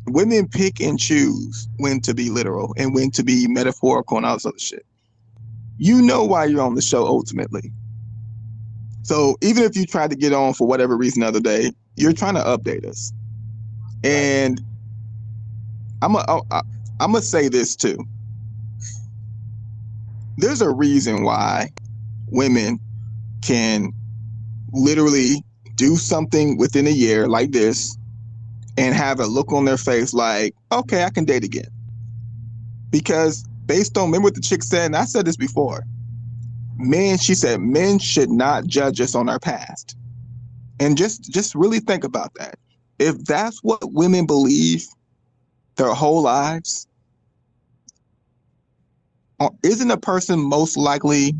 Women pick and choose when to be literal and when to be metaphorical and all this other shit. You know why you're on the show ultimately. So even if you tried to get on for whatever reason the other day, you're trying to update us. And I'm gonna say this too. There's a reason why women can literally do something within a year like this and have a look on their face like, okay, I can date again. Because based on, remember what the chick said, and I said this before, she said, men should not judge us on our past. And just really think about that. If that's what women believe their whole lives, isn't a person most likely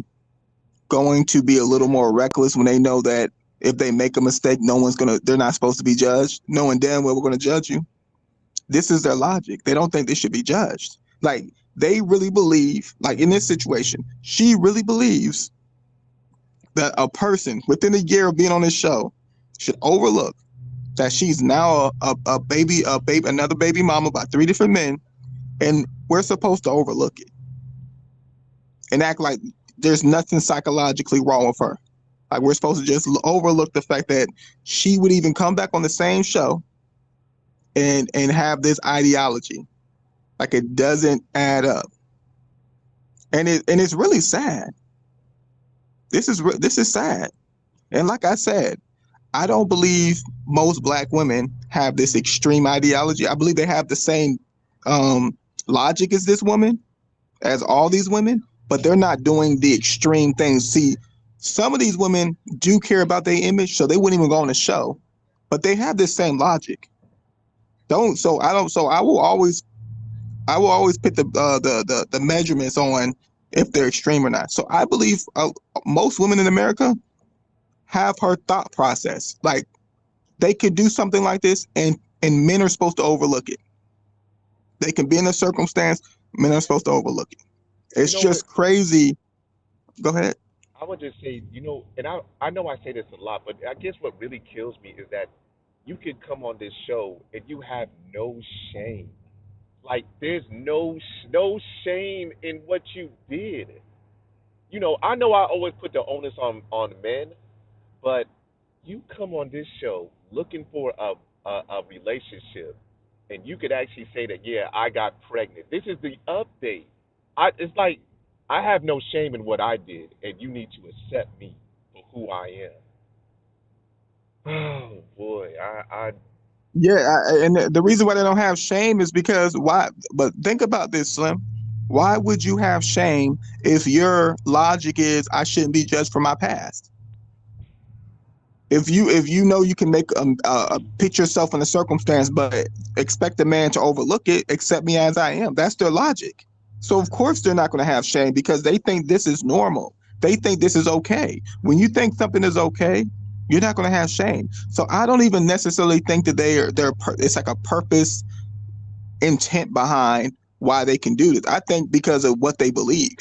going to be a little more reckless when they know that if they make a mistake, they're not supposed to be judged, knowing damn well we're going to judge you? This is their logic. They don't think they should be judged. Like, they really believe, like in this situation, she really believes that a person within a year of being on this show should overlook that she's now another baby mama by 3 different men, and we're supposed to overlook it and act like there's nothing psychologically wrong with her. Like, we're supposed to just overlook the fact that she would even come back on the same show and have this ideology. Like, it doesn't add up, and it's really sad. This is sad, and like I said, I don't believe most black women have this extreme ideology. I believe they have the same logic as this woman, as all these women, but they're not doing the extreme things. See, some of these women do care about their image, so they wouldn't even go on the show, but they have this same logic. I will always put the measurements on if they're extreme or not. So I believe most women in America have her thought process. Like, they could do something like this, and men are supposed to overlook it. They can be in a circumstance, men are supposed to overlook it. It's just crazy. Go ahead. I would just say, and I know I say this a lot, but I guess what really kills me is that you can come on this show and you have no shame. Like, there's no shame in what you did. I know I always put the onus on men, but you come on this show looking for a relationship, and you could actually say that, yeah, I got pregnant. This is the update. It's like, I have no shame in what I did, and you need to accept me for who I am. Oh boy, And the reason why they don't have shame is because why? But think about this, Slim. Why would you have shame if your logic is I shouldn't be judged for my past? If you know you can make put yourself in a circumstance, but expect a man to overlook it, accept me as I am. That's their logic. So of course they're not going to have shame because they think this is normal. They think this is okay. When you think something is okay, you're not going to have shame. So I don't even necessarily think that it's like a purpose intent behind why they can do this. I think because of what they believe.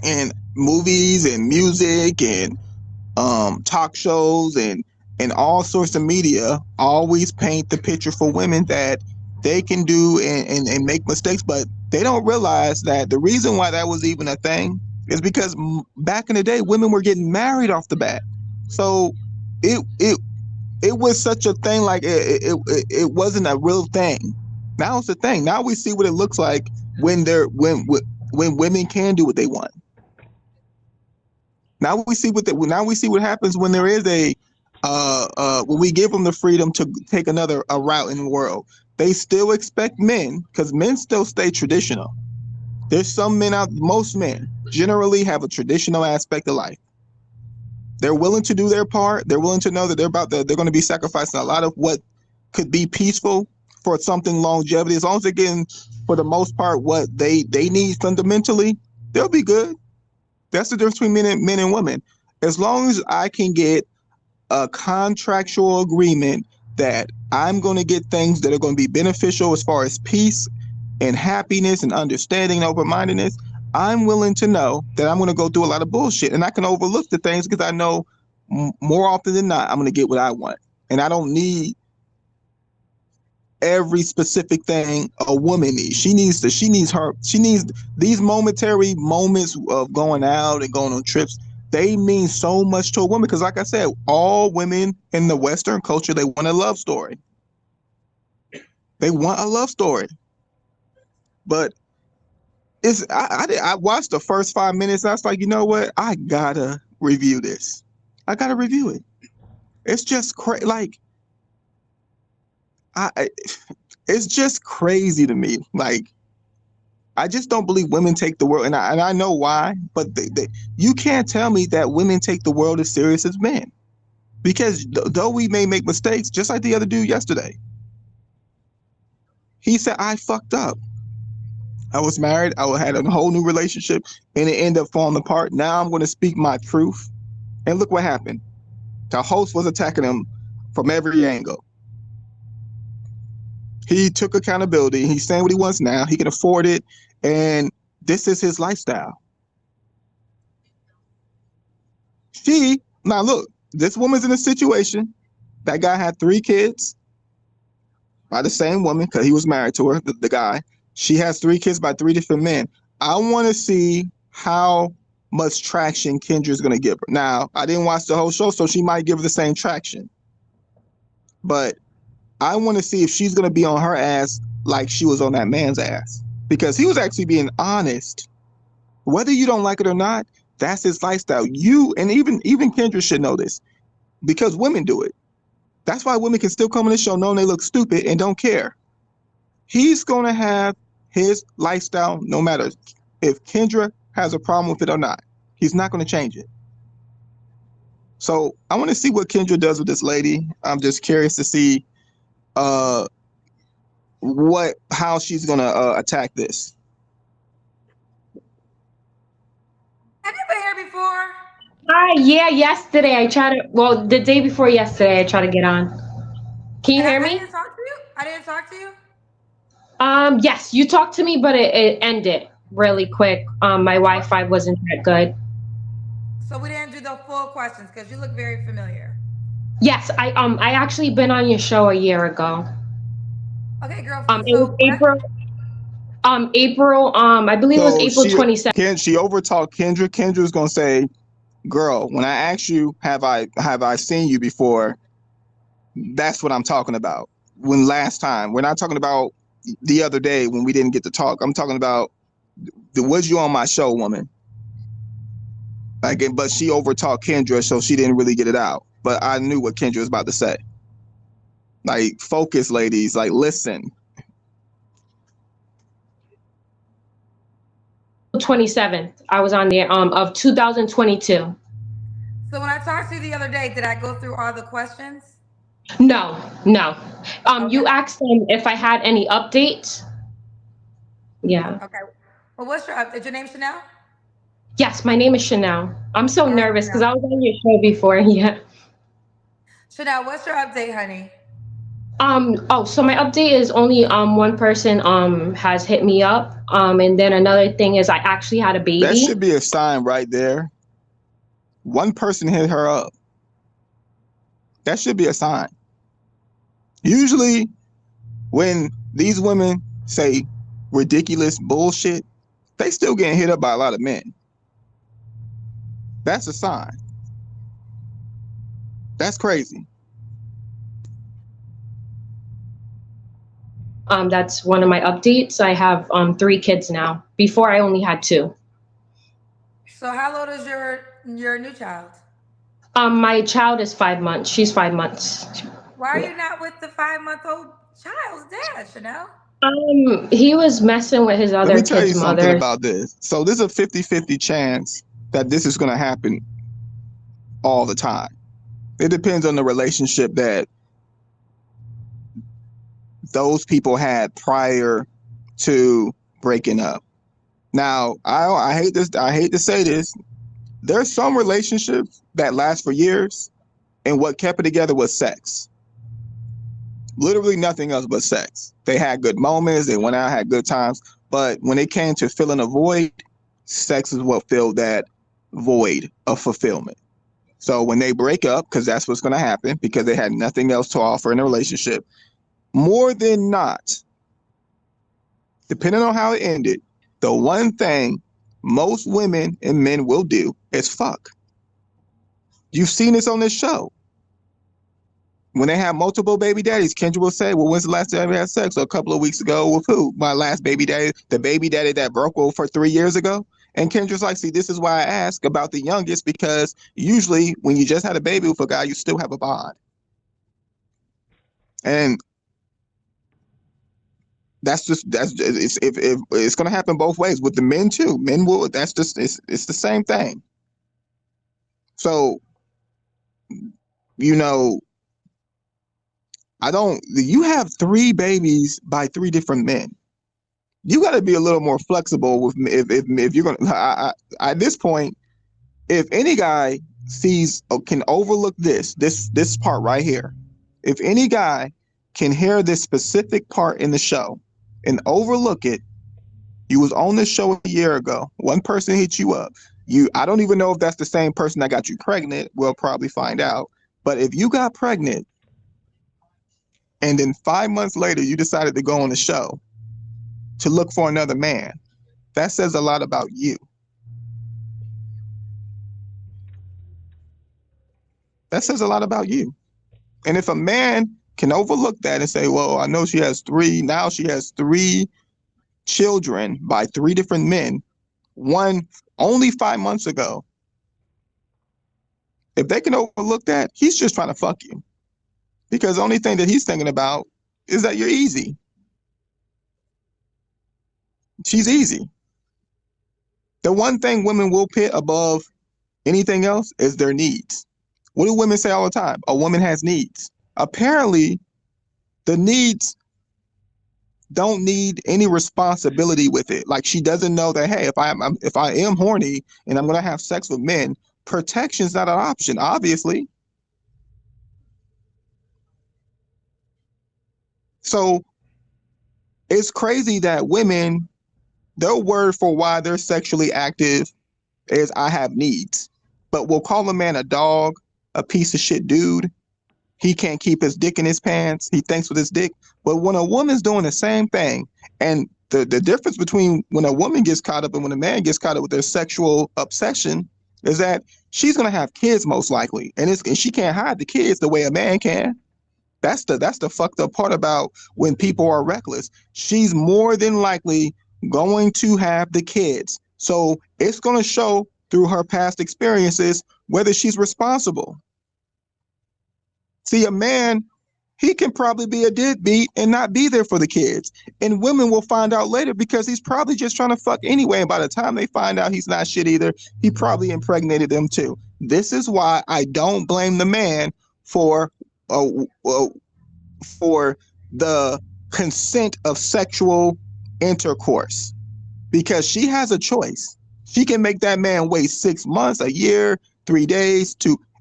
And movies and music and talk shows and all sorts of media always paint the picture for women that they can do and make mistakes, but they don't realize that the reason why that was even a thing is because back in the day, women were getting married off the bat. So it was such a thing, like it wasn't a real thing. Now it's a thing. Now we see what it looks like when women can do what they want. Now we see what happens when there is when we give them the freedom to take a route in the world. They still expect men, because men still stay traditional. There's some men most men generally have a traditional aspect of life. They're willing to do their part. They're willing to know that they're going to be sacrificing a lot of what could be peaceful for something longevity. As long as they're getting, for the most part, what they need fundamentally, they'll be good. That's the difference between men and women. As long as I can get a contractual agreement that I'm going to get things that are going to be beneficial as far as peace and happiness and understanding and open-mindedness, I'm willing to know that I'm going to go through a lot of bullshit, and I can overlook the things because I know more often than not I'm going to get what I want, and I don't need every specific thing a woman needs. She needs these momentary moments of going out and going on trips. They mean so much to a woman because, like I said, all women in the Western culture, they want a love story. They want a love story. But I watched the first 5 minutes and I was like, you know what? I gotta review this. I gotta review it. It's just crazy. Like I it's just crazy to me. Like I just don't believe women take the world, and I know why, but you can't tell me that women take the world as serious as men. Because though we may make mistakes, just like the other dude yesterday, he said, I fucked up. I was married, I had a whole new relationship, and it ended up falling apart. Now I'm going to speak my truth. And look what happened. The host was attacking him from every angle. He took accountability. He's saying what he wants now. He can afford it. And this is his lifestyle. Now look, this woman's in a situation. That guy had 3 kids by the same woman because he was married to her, the guy. She has 3 kids by 3 different men. I want to see how much traction Kendra's going to give her. Now, I didn't watch the whole show, so she might give her the same traction. But I want to see if she's going to be on her ass like she was on that man's ass. Because he was actually being honest. Whether you don't like it or not, that's his lifestyle. You, and even Kendra should know this. Because women do it. That's why women can still come on the show knowing they look stupid and don't care. He's going to have his lifestyle no matter if Kendra has a problem with it or not. He's not going to change it. So I want to see what Kendra does with this lady. I'm just curious to see how she's going to attack this. Have you been here before? Yeah, yesterday the day before yesterday I tried to get on. Can you hear me? I didn't talk to you? I didn't talk to you? Yes, you talked to me, but it ended really quick. My Wi-Fi wasn't that good. So we didn't do the full questions because you look very familiar. Yes, I actually been on your show a year ago. Okay, girl. It was April. I believe it was April 27th. She overtalked Kendra. Kendra's gonna say, "Girl, when I asked you, have I seen you before?" That's what I'm talking about. When last time, we're not talking about the other day when we didn't get to talk. I'm talking about was you on my show, woman? Like, but she overtalked Kendra, so she didn't really get it out. But I knew what Kendra was about to say. Like, focus, ladies. Like, listen. 27th, I was on there of 2022. So when I talked to you the other day, did I go through all the questions? No. Okay. You asked them if I had any updates. Yeah. Okay. Well, what's your update? Your name Chanel? Yes, my name is Chanel. I'm so nervous because I was on your show before. Yeah. Chanel, what's your update, honey? So my update is only one person has hit me up. And then another thing is I actually had a baby. That should be a sign right there. One person hit her up. That should be a sign. Usually when these women say ridiculous bullshit, they still getting hit up by a lot of men. That's a sign. That's crazy. That's one of my updates. I have 3 kids now. Before I only had 2. So how old is your new child? My child is 5 months. She's 5 months. Why are you not with the 5-month-old child's dad, Chanel? He was messing with his other kid's mother. Let me tell you something about this. So there's a 50-50 chance that this is going to happen all the time. It depends on the relationship that those people had prior to breaking up. Now, I hate this. I hate to say this. There's some relationships that last for years, and what kept it together was sex. Literally nothing else but sex. They had good moments. They went out, had good times. But when it came to filling a void, sex is what filled that void of fulfillment. So when they break up, because that's what's going to happen, because they had nothing else to offer in a relationship, more than not, depending on how it ended, the one thing most women and men will do is fuck. You've seen this on this show. When they have multiple baby daddies, Kendra will say, well, when's the last time I had sex? So a couple of weeks ago with who? My last baby daddy, the baby daddy that broke over for 3 years ago. And Kendra's like, see, this is why I ask about the youngest, because usually when you just had a baby with a guy, you still have a bond. And that's if it's going to happen both ways with the men too. Men will, that's just, it's the same thing. So, you know, you have 3 babies by 3 different men. You got to be a little more flexible with if you're going to, at this point, if any guy sees or can overlook this part right here, if any guy can hear this specific part in the show and overlook it, you was on this show a year ago, one person hit you up. I don't even know if that's the same person that got you pregnant. We'll probably find out. But if you got pregnant and then 5 months later you decided to go on the show to look for another man, that says a lot about you. That says a lot about you. And if a man can overlook that and say, well, I know she has 3, now she has 3 children by 3 different men, one only 5 months ago. If they can overlook that, he's just trying to fuck you. Because the only thing that he's thinking about is that you're easy. She's easy. The one thing women will put above anything else is their needs. What do women say all the time? A woman has needs. Apparently, the needs don't need any responsibility with it. Like, she doesn't know that, hey, if I am horny and I'm going to have sex with men, protection's not an option, obviously. So it's crazy that women, their word for why they're sexually active is I have needs. But we'll call a man a dog, a piece of shit dude. He can't keep his dick in his pants. He thinks with his dick. But when a woman's doing the same thing, and the difference between when a woman gets caught up and when a man gets caught up with their sexual obsession is that she's going to have kids most likely. And she can't hide the kids the way a man can. That's the fucked up part about when people are reckless. She's more than likely going to have the kids. So it's going to show through her past experiences whether she's responsible. See, a man, he can probably be a deadbeat and not be there for the kids. And women will find out later because he's probably just trying to fuck anyway. And by the time they find out he's not shit either, he probably impregnated them too. This is why I don't blame the man for the consent of sexual intercourse, because she has a choice. She can make that man wait 6 months, a year, 3 days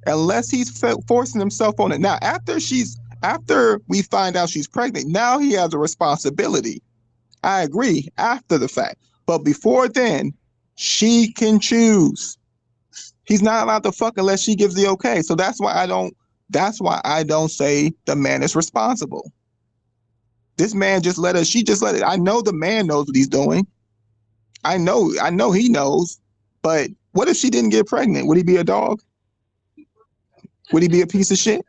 unless he's forcing himself on it. Now, after we find out she's pregnant, now he has a responsibility. I agree, after the fact. But before then, she can choose. He's not allowed to fuck unless she gives the okay. So that's why I don't say the man is responsible. This man she just let it. I know the man knows what he's doing. I know he knows. But what if she didn't get pregnant? Would he be a dog? Would he be a piece of shit?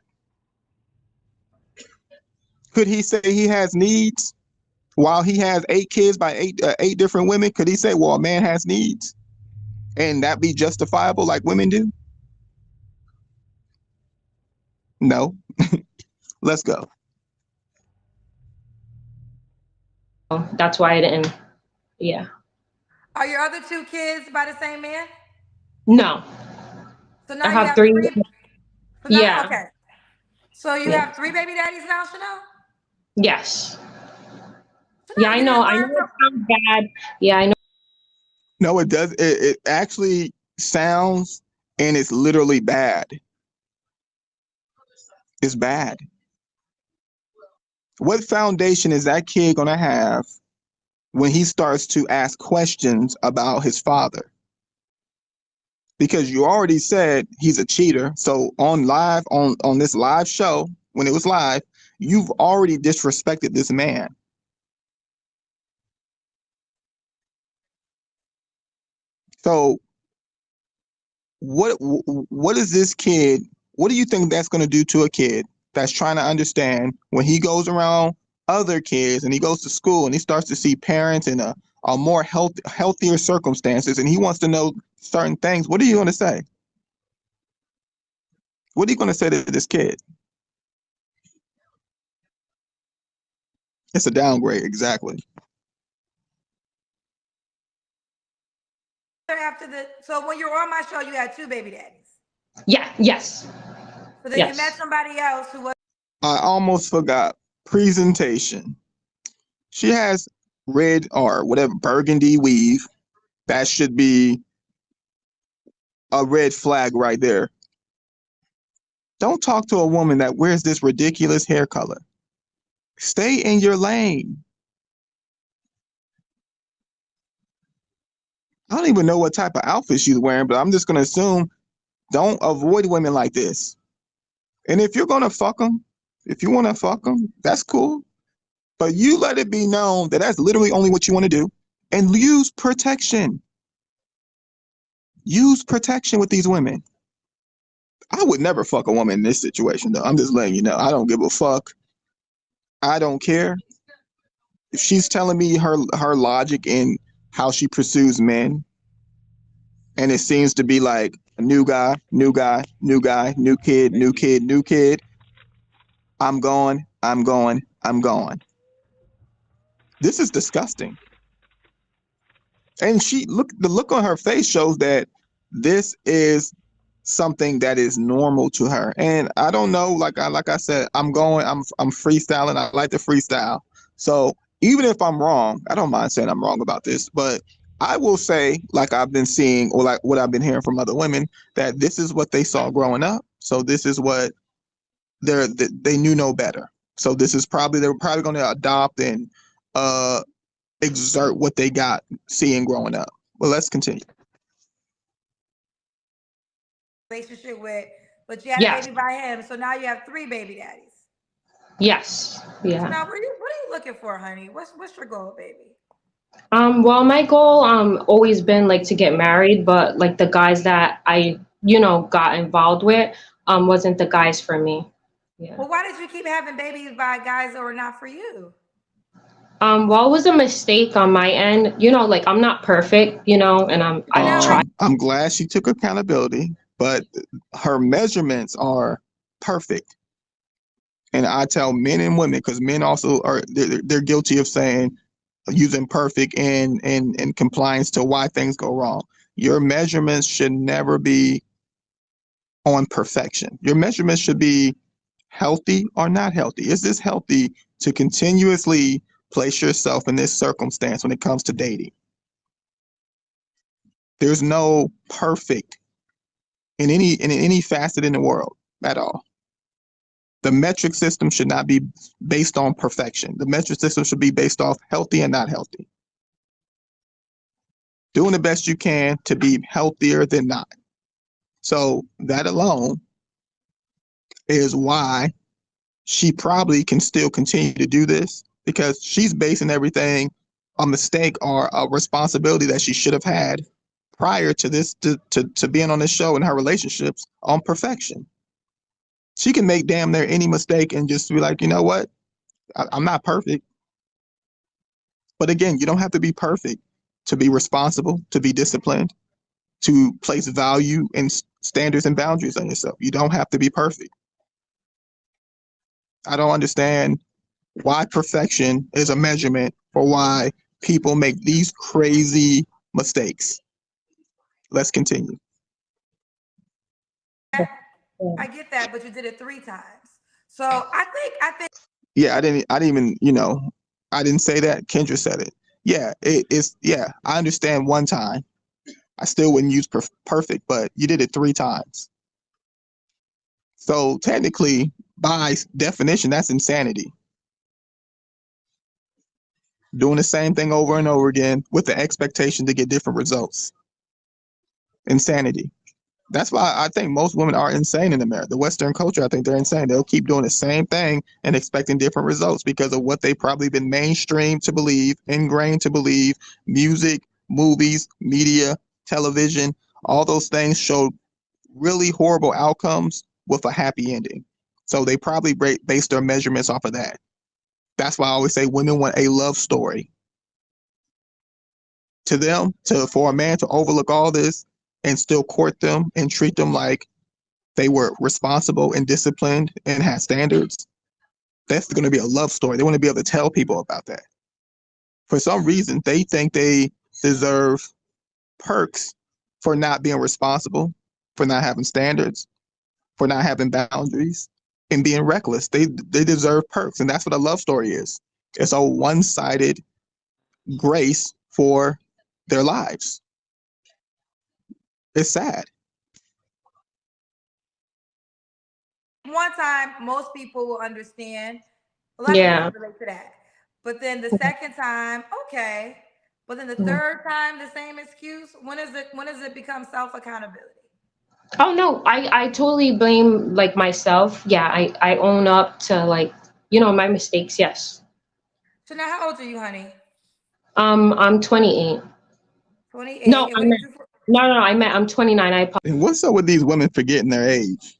Could he say he has needs while he has 8 kids by 8 different women? Could he say, well, a man has needs and that be justifiable like women do? No. Let's go. That's why I didn't. Yeah. Are your other 2 kids by the same man? No. So now I you have have 3. 3. So now, Yeah. okay. So you have 3 baby daddies now, Chanel? Yes. So Yeah, I know. I know it sounds bad. Yeah, I know. No, it does. It actually sounds, and it's literally bad. It's bad. What foundation is that kid going to have when he starts to ask questions about his father? Because you already said he's a cheater. So on this live show, when it was live, You've already disrespected this man. So what is this kid? What do you think that's going to do to a kid that's trying to understand when he goes around other kids and he goes to school and he starts to see parents in a more healthier circumstances and he wants to know certain things? What are you going to say? What are you going to say to this kid? It's a downgrade, exactly. So when you were on my show, you had 2 baby daddies. Yeah. Yes. So then you met somebody else who was. I almost forgot. Presentation. She has red or whatever burgundy weave. That should be a red flag right there. Don't talk to a woman that wears this ridiculous hair color. Stay in your lane. I don't even know what type of outfit she's wearing, but I'm just going to assume don't avoid women like this. And if you're going to fuck them, if you want to fuck them, that's cool. But you let it be known that that's literally only what you want to do. And use protection. Use protection with these women. I would never fuck a woman in this situation, though. I'm just letting you know. I don't give a fuck. I don't care. If she's telling me her logic in how she pursues men, and it seems to be like a new guy, new guy, new guy, new kid, new kid, new kid, I'm going, I'm going, I'm going. This is disgusting. And the look on her face shows that this is something that is normal to her. And I don't know, like I said, I'm freestyling. I like to freestyle. So even if I'm wrong, I don't mind saying I'm wrong about this, but I will say, like I've been seeing or like what I've been hearing from other women, that this is what they saw growing up. So this is what they knew no better. So they were probably going to adopt and exert what they got seeing growing up. Well, let's continue. Relationship with, but you had a baby by him, so now you have 3 baby daddies. Yes. Yeah. So now, what are you looking for, honey? What's your goal, baby? Well, my goal always been like to get married, but like the guys that I got involved with wasn't the guys for me. Yeah. Well, why did you keep having babies by guys that were not for you? Well, it was a mistake on my end. Like I'm not perfect, and I try. I'm glad she took accountability, but her measurements are perfect. And I tell men and women, because men also they're guilty of saying using perfect in compliance to why things go wrong. Your measurements should never be on perfection. Your measurements should be healthy or not healthy. Is this healthy to continuously place yourself in this circumstance when it comes to dating? There's no perfect in any facet in the world at all. The metric system should not be based on perfection. The metric system should be based off healthy and not healthy. Doing the best you can to be healthier than not. So that alone is why she probably can still continue to do this, because she's basing everything a mistake or a responsibility that she should have had prior to this to being on this show and her relationships on perfection. She can make damn near any mistake and just be like, you know what? I'm not perfect. But again, you don't have to be perfect to be responsible, to be disciplined, to place value and standards and boundaries on yourself. You don't have to be perfect. I don't understand why perfection is a measurement for why people make these crazy mistakes. Let's continue. I get that, but you did it 3 times. So I think. Yeah, I didn't even, I didn't say that. Kendra said it. Yeah, yeah, I understand one time. I still wouldn't use perfect, but you did it 3 times. So technically, by definition, that's insanity. Doing the same thing over and over again with the expectation to get different results. Insanity. That's why I think most women are insane in America. The Western culture, I think they're insane. They'll keep doing the same thing and expecting different results because of what they've probably been mainstreamed to believe, ingrained to believe. Music, movies, media, television, all those things show really horrible outcomes with a happy ending. So they probably base their measurements off of that. That's why I always say women want a love story. To them, for a man to overlook all this and still court them and treat them like they were responsible and disciplined and had standards, that's going to be a love story. They want to be able to tell people about that. For some reason, they think they deserve perks for not being responsible, for not having standards, for not having boundaries, and being reckless. They deserve perks, and that's what a love story is. It's a one-sided grace for their lives. It's sad. One time, most people will understand. A lot of people Yeah. can relate to that. But then the second time, okay. But then the third time, the same excuse. When is it? When does it become self accountability? Oh no, I totally blame like myself. Yeah, I own up to like, my mistakes. Yes. So now, how old are you, honey? I'm 28. 28. No, And what did you? I'm 29. And what's up with these women forgetting their age?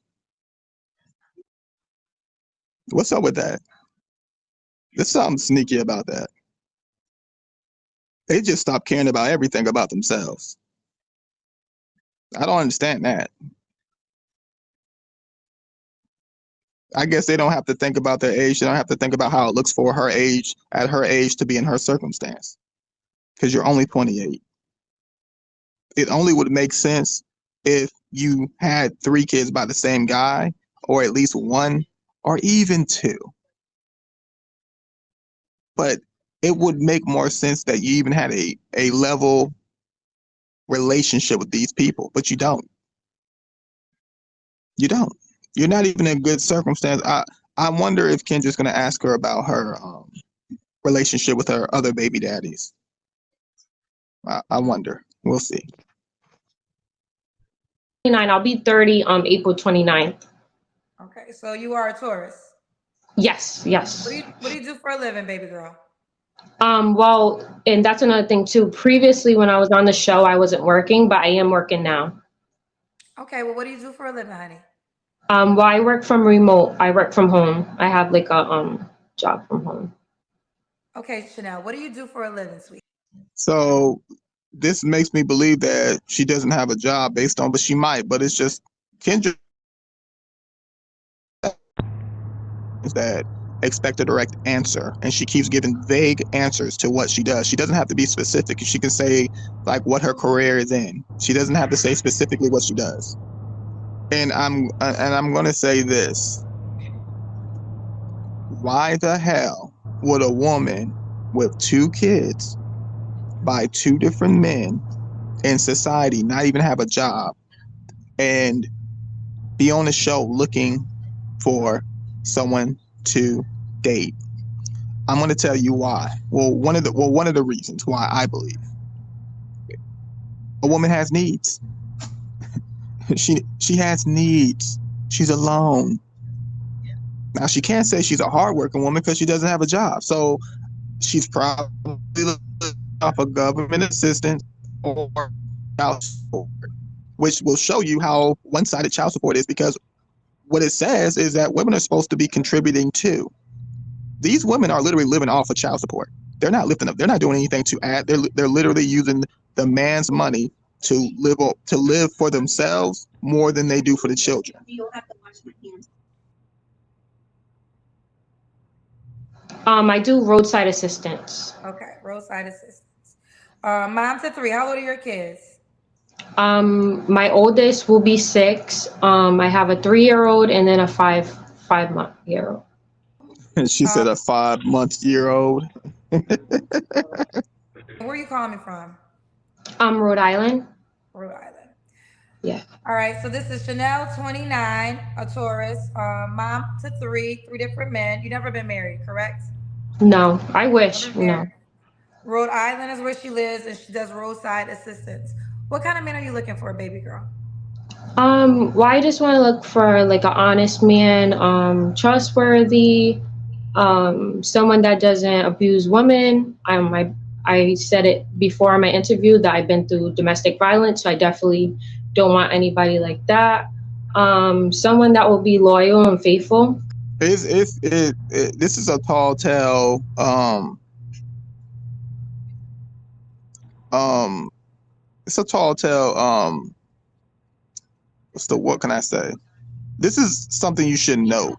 What's up with that? There's something sneaky about that. They just stop caring about everything about themselves. I don't understand that. I guess they don't have to think about their age. They don't have to think about how it looks for her age, at her age, to be in her circumstance. Because you're only 28. It only would make sense if you had 3 kids by the same guy, or at least 1, or even 2. But it would make more sense that you even had a level relationship with these people, but you don't. You don't. You're not even in good circumstance. I wonder if Kendra's going to ask her about her relationship with her other baby daddies. I wonder. We'll see. 29. I'll be 30 April 29th. Okay, so you are a Taurus. Yes, yes. What do you do for a living, baby girl? Well, and that's another thing too. Previously, when I was on the show, I wasn't working, but I am working now. Okay, well, what do you do for a living, honey? Well, I work from remote. I work from home. I have like a job from home. Okay, Chanel, what do you do for a living, sweet? So this makes me believe that she doesn't have a job based on, but she might. But it's just Kendra that expect a direct answer, and she keeps giving vague answers to what she does. She doesn't have to be specific. She can say like what her career is in. She doesn't have to say specifically what she does. And I'm going to say this. Why the hell would a woman with 2 kids by 2 different men in society not even have a job and be on the show looking for someone to date? I'm going to tell you why. One of the reasons why I believe a woman has needs. She has needs. She's alone. Now she can't say she's a hardworking woman because she doesn't have a job. So she's probably off a government assistance or child support, which will show you how one-sided child support is, because what it says is that women are supposed to be contributing too. These women are literally living off of child support. They're not lifting up. They're not doing anything to add. They're literally using the man's money to live for themselves more than they do for the children. I do roadside assistance. Okay, roadside assistance. Mom to 3. How old are your kids? My oldest will be 6. I have a 3-year-old and then a 5-month-year-old. She said a 5-month-year-old. Where are you calling me from? Rhode Island. Rhode Island. Yeah. All right, so this is Chanel, 29, a Taurus, mom to 3 different men. You never been married, correct? No, I wish. No. Rhode Island is where she lives, and she does roadside assistance. What kind of men are you looking for, baby girl? Well, I just want to look for like an honest man, trustworthy, someone that doesn't abuse women. I said it before in my interview that I've been through domestic violence, so I definitely don't want anybody like that. Someone that will be loyal and faithful. This is a tall tale. Um, it's a tall tale. What can I say? This is something you should know.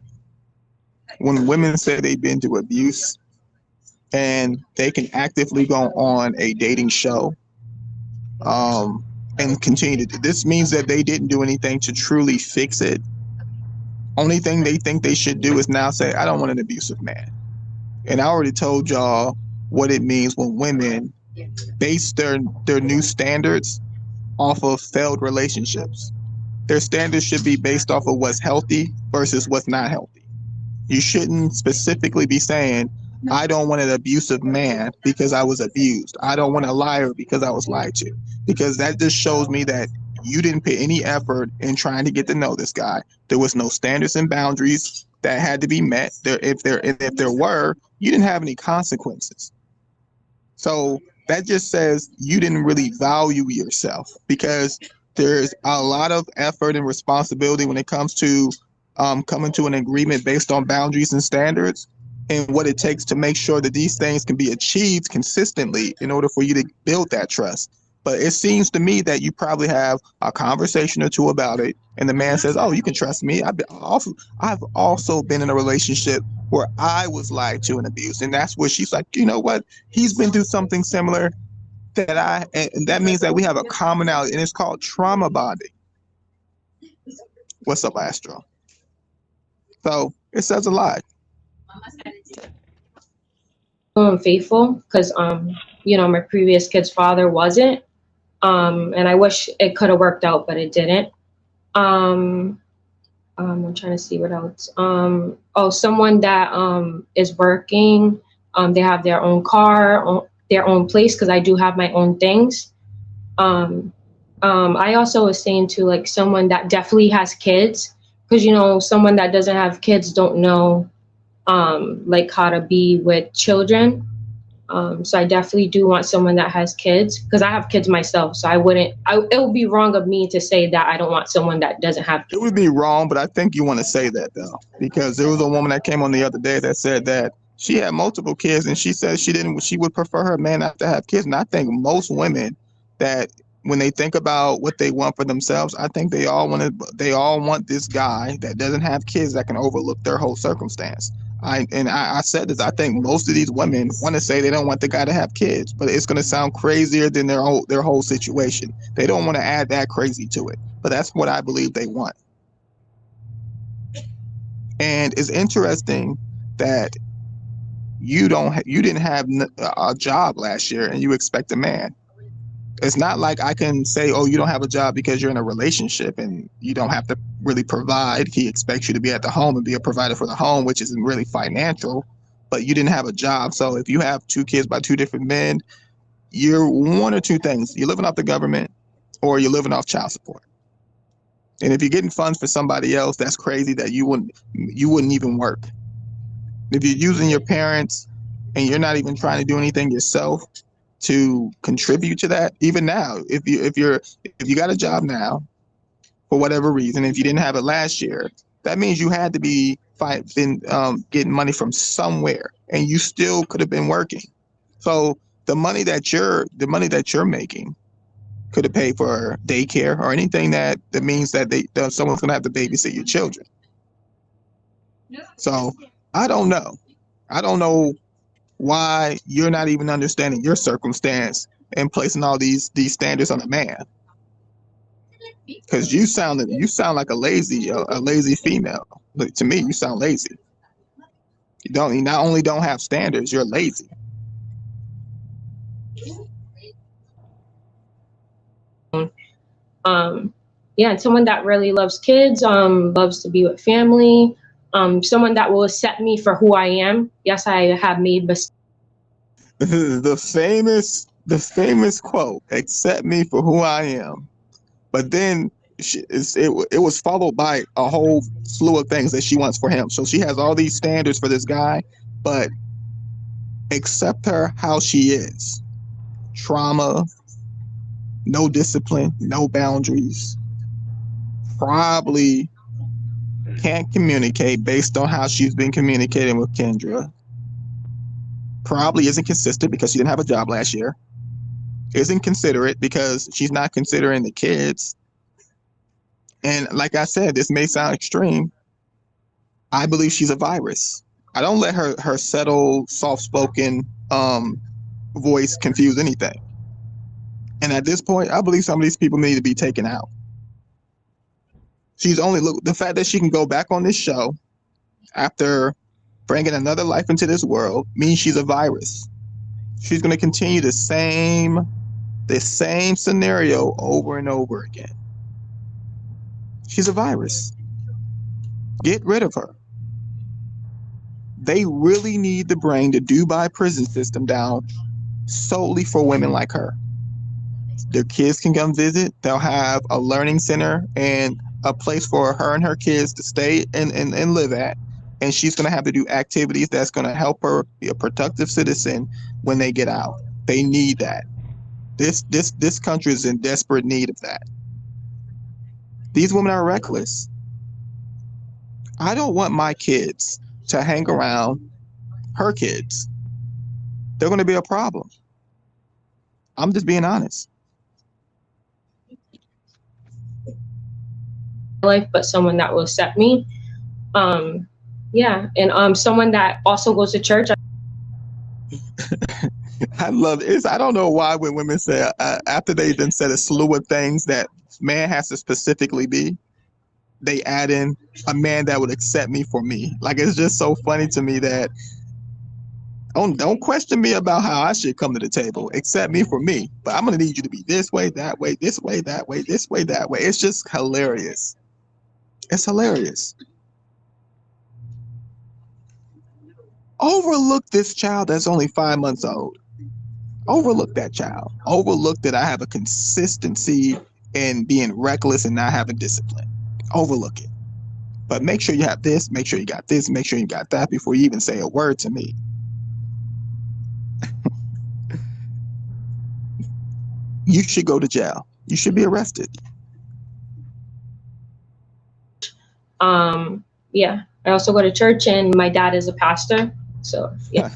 When women say they've been through abuse and they can actively go on a dating show, and continue to. This means that they didn't do anything to truly fix it. Only thing they think they should do is now say, "I don't want an abusive man." And I already told y'all what it means when women base their new standards off of failed relationships. Their standards should be based off of what's healthy versus what's not healthy. You shouldn't specifically be saying, I don't want an abusive man because I was abused. I don't want a liar because I was lied to. Because that just shows me that you didn't put any effort in trying to get to know this guy. There was no standards and boundaries that had to be met. If there were, you didn't have any consequences. So that just says you didn't really value yourself, because there's a lot of effort and responsibility when it comes to coming to an agreement based on boundaries and standards, and what it takes to make sure that these things can be achieved consistently in order for you to build that trust. But it seems to me that you probably have a conversation or two about it, and the man says, "Oh, you can trust me. I've also been in a relationship where I was lied to and abused," and that's where she's like, "You know what? He's been through something similar and that means that we have a commonality, and it's called trauma bonding." What's up, Astro? So it says a lot. Faithful because my previous kid's father wasn't, and I wish it could have worked out, but it didn't. I'm trying to see what else. Someone that is working. They have their own car, their own place, because I do have my own things. I also was saying to like someone that definitely has kids, because someone that doesn't have kids don't know like how to be with children. So I definitely do want someone that has kids, because I have kids myself. So it would be wrong of me to say that I don't want someone that doesn't have kids. It would be wrong, but I think you want to say that though, because there was a woman that came on the other day that said that she had multiple kids, and she said she would prefer her man not to have kids. And I think most women, that when they think about what they want for themselves, I think they all want this guy that doesn't have kids that can overlook their whole circumstance. I said this. I think most of these women want to say they don't want the guy to have kids, but it's going to sound crazier than their whole situation. They don't want to add that crazy to it, but that's what I believe they want. And it's interesting that you didn't have a job last year and you expect a man. It's not like I can say, oh, you don't have a job because you're in a relationship and you don't have to really provide. He expects you to be at the home and be a provider for the home, which isn't really financial, but you didn't have a job. So if you have two kids by two different men, you're one or two things. You're living off the government or you're living off child support. And if you're getting funds for somebody else, that's crazy that you wouldn't even work. If you're using your parents and you're not even trying to do anything yourself to contribute to that, even now, if you got a job now, for whatever reason, if you didn't have it last year, that means you had to be getting money from somewhere, and you still could have been working. So the money that you're making could have paid for daycare or anything that means that someone's gonna have to babysit your children. So I don't know why you're not even understanding your circumstance and placing all these standards on a man, because you sound like a lazy female. But to me, you sound lazy. You not only don't have standards, you're lazy. Yeah, and someone that really loves kids, loves to be with family, someone that will accept me for who I am. Yes, I have made mistakes. the famous quote, "Accept me for who I am." But then it was followed by a whole slew of things that she wants for him. So she has all these standards for this guy, but accept her how she is. Trauma, no discipline, no boundaries. Probably can't communicate based on how she's been communicating with Kendra. Probably isn't consistent because she didn't have a job last year. Isn't considerate because she's not considering the kids. And like I said, this may sound extreme. I believe she's a virus. I don't let her settled, soft-spoken voice confuse anything. And at this point, I believe some of these people need to be taken out. She's only the fact that she can go back on this show after bringing another life into this world means she's a virus. She's going to continue the same scenario over and over again. She's a virus. Get rid of her. They really need to bring the Dubai prison system down solely for women like her. Their kids can come visit. They'll have a learning center and a place for her and her kids to stay and live at. And she's going to have to do activities that's going to help her be a productive citizen when they get out. They need that. This country is in desperate need of that. These women are reckless. I don't want my kids to hang around her kids. They're going to be a problem. I'm just being honest. Life, but someone that will accept me. Yeah, and someone that also goes to church. I love it. I don't know why when women say after they've been said a slew of things that man has to specifically be, they add in a man that would accept me for me. Like, it's just so funny to me that don't question me about how I should come to the table. Accept me for me, but I'm gonna need you to be this way, that way, this way, that way, this way, that way. It's just hilarious. It's hilarious. Overlook this child that's only 5 months old. Overlook that child. Overlook that I have a consistency in being reckless and not having discipline. Overlook it. But make sure you have this, make sure you got this, make sure you got that before you even say a word to me. You should go to jail. You should be arrested. Yeah, I also go to church and my dad is a pastor. So, yeah.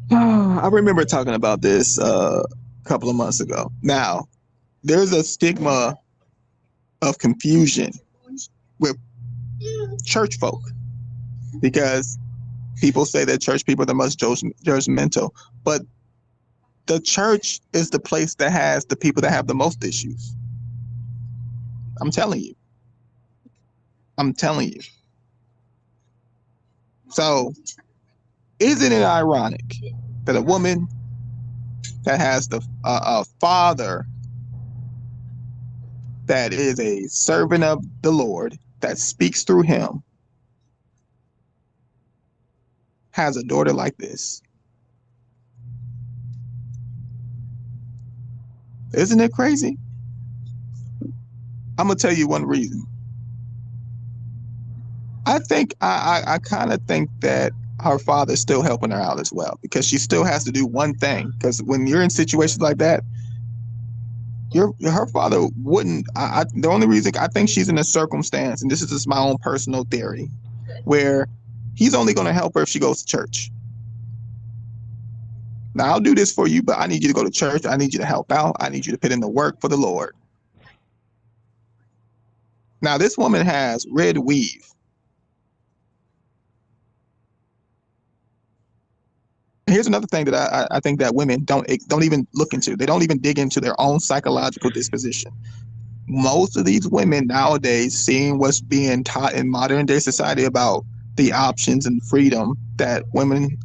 I remember talking about this a couple of months ago. Now, there's a stigma of confusion with church folk because people say that church people are the most judgmental, but the church is the place that has the people that have the most issues. I'm telling you. So, isn't it ironic that a woman that has a father that is a servant of the Lord, that speaks through him, has a daughter like this? Isn't it crazy? I'm gonna tell you one reason. I think I kind of think that her father's still helping her out as well, because she still has to do one thing. Because when you're in situations like that, her father wouldn't. The only reason I think she's in a circumstance, and this is just my own personal theory, where he's only going to help her if she goes to church. Now, I'll do this for you, but I need you to go to church. I need you to help out. I need you to put in the work for the Lord. Now, this woman has red weave. Here's another thing that I think that women don't even look into. They don't even dig into their own psychological disposition. Most of these women nowadays, seeing what's being taught in modern day society about the options and freedom that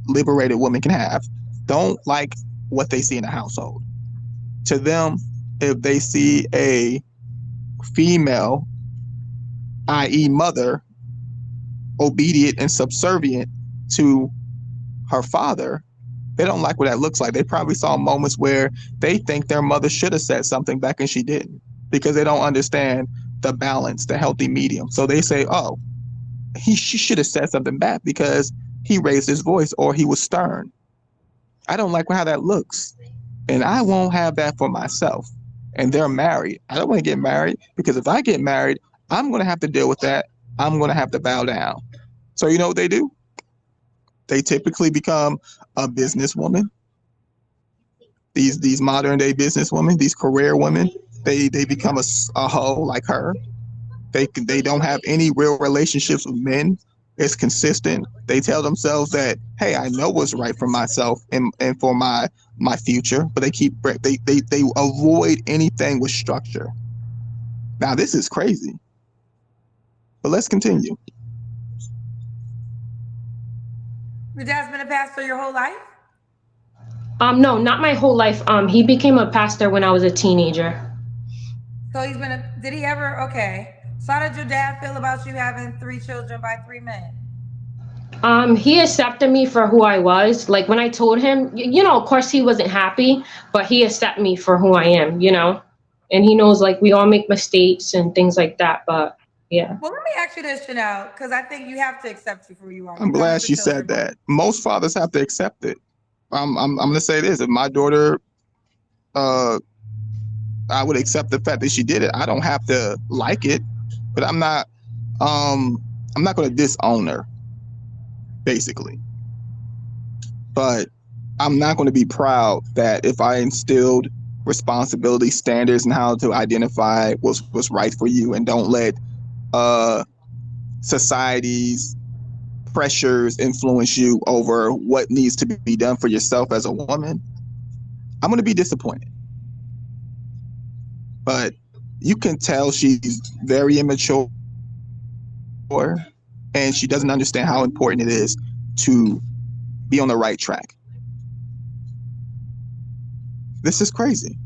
liberated women can have, don't like what they see in a household. To them, if they see a female, i.e. mother, obedient and subservient to her father, They don't like what that looks like. They probably saw moments where they think their mother should have said something back and she didn't, because they don't understand the balance, the healthy medium. So they say, oh, she should have said something back because he raised his voice or he was stern. I don't like how that looks. And I won't have that for myself. And they're married. I don't want to get married, because if I get married, I'm going to have to deal with that. I'm going to have to bow down. So you know what they do? They typically become a businesswoman. These modern day businesswomen, these career women, they become a hoe like her. They don't have any real relationships with men. It's consistent. They tell themselves that, hey, I know what's right for myself and for my future, but they avoid anything with structure. Now this is crazy. But let's continue. Your dad's been a pastor your whole life? No, not my whole life. He became a pastor when I was a teenager. So did he ever, okay. So how did your dad feel about you having 3 children by 3 men? He accepted me for who I was. Like when I told him, of course he wasn't happy, but he accepted me for who I am, and he knows like we all make mistakes and things like that. But yeah. Well, let me ask you this, Chanel, because I think you have to accept you for who you are. I'm glad she said that. Most fathers have to accept it. I'm going to say this. If my daughter, I would accept the fact that she did it. I don't have to like it, but I'm not going to disown her, basically. But I'm not going to be proud that if I instilled responsibility, standards, and how to identify what's right for you, and don't let society's pressures influence you over what needs to be done for yourself as a woman, I'm going to be disappointed. But you can tell she's very immature, and she doesn't understand how important it is to be on the right track. This is crazy.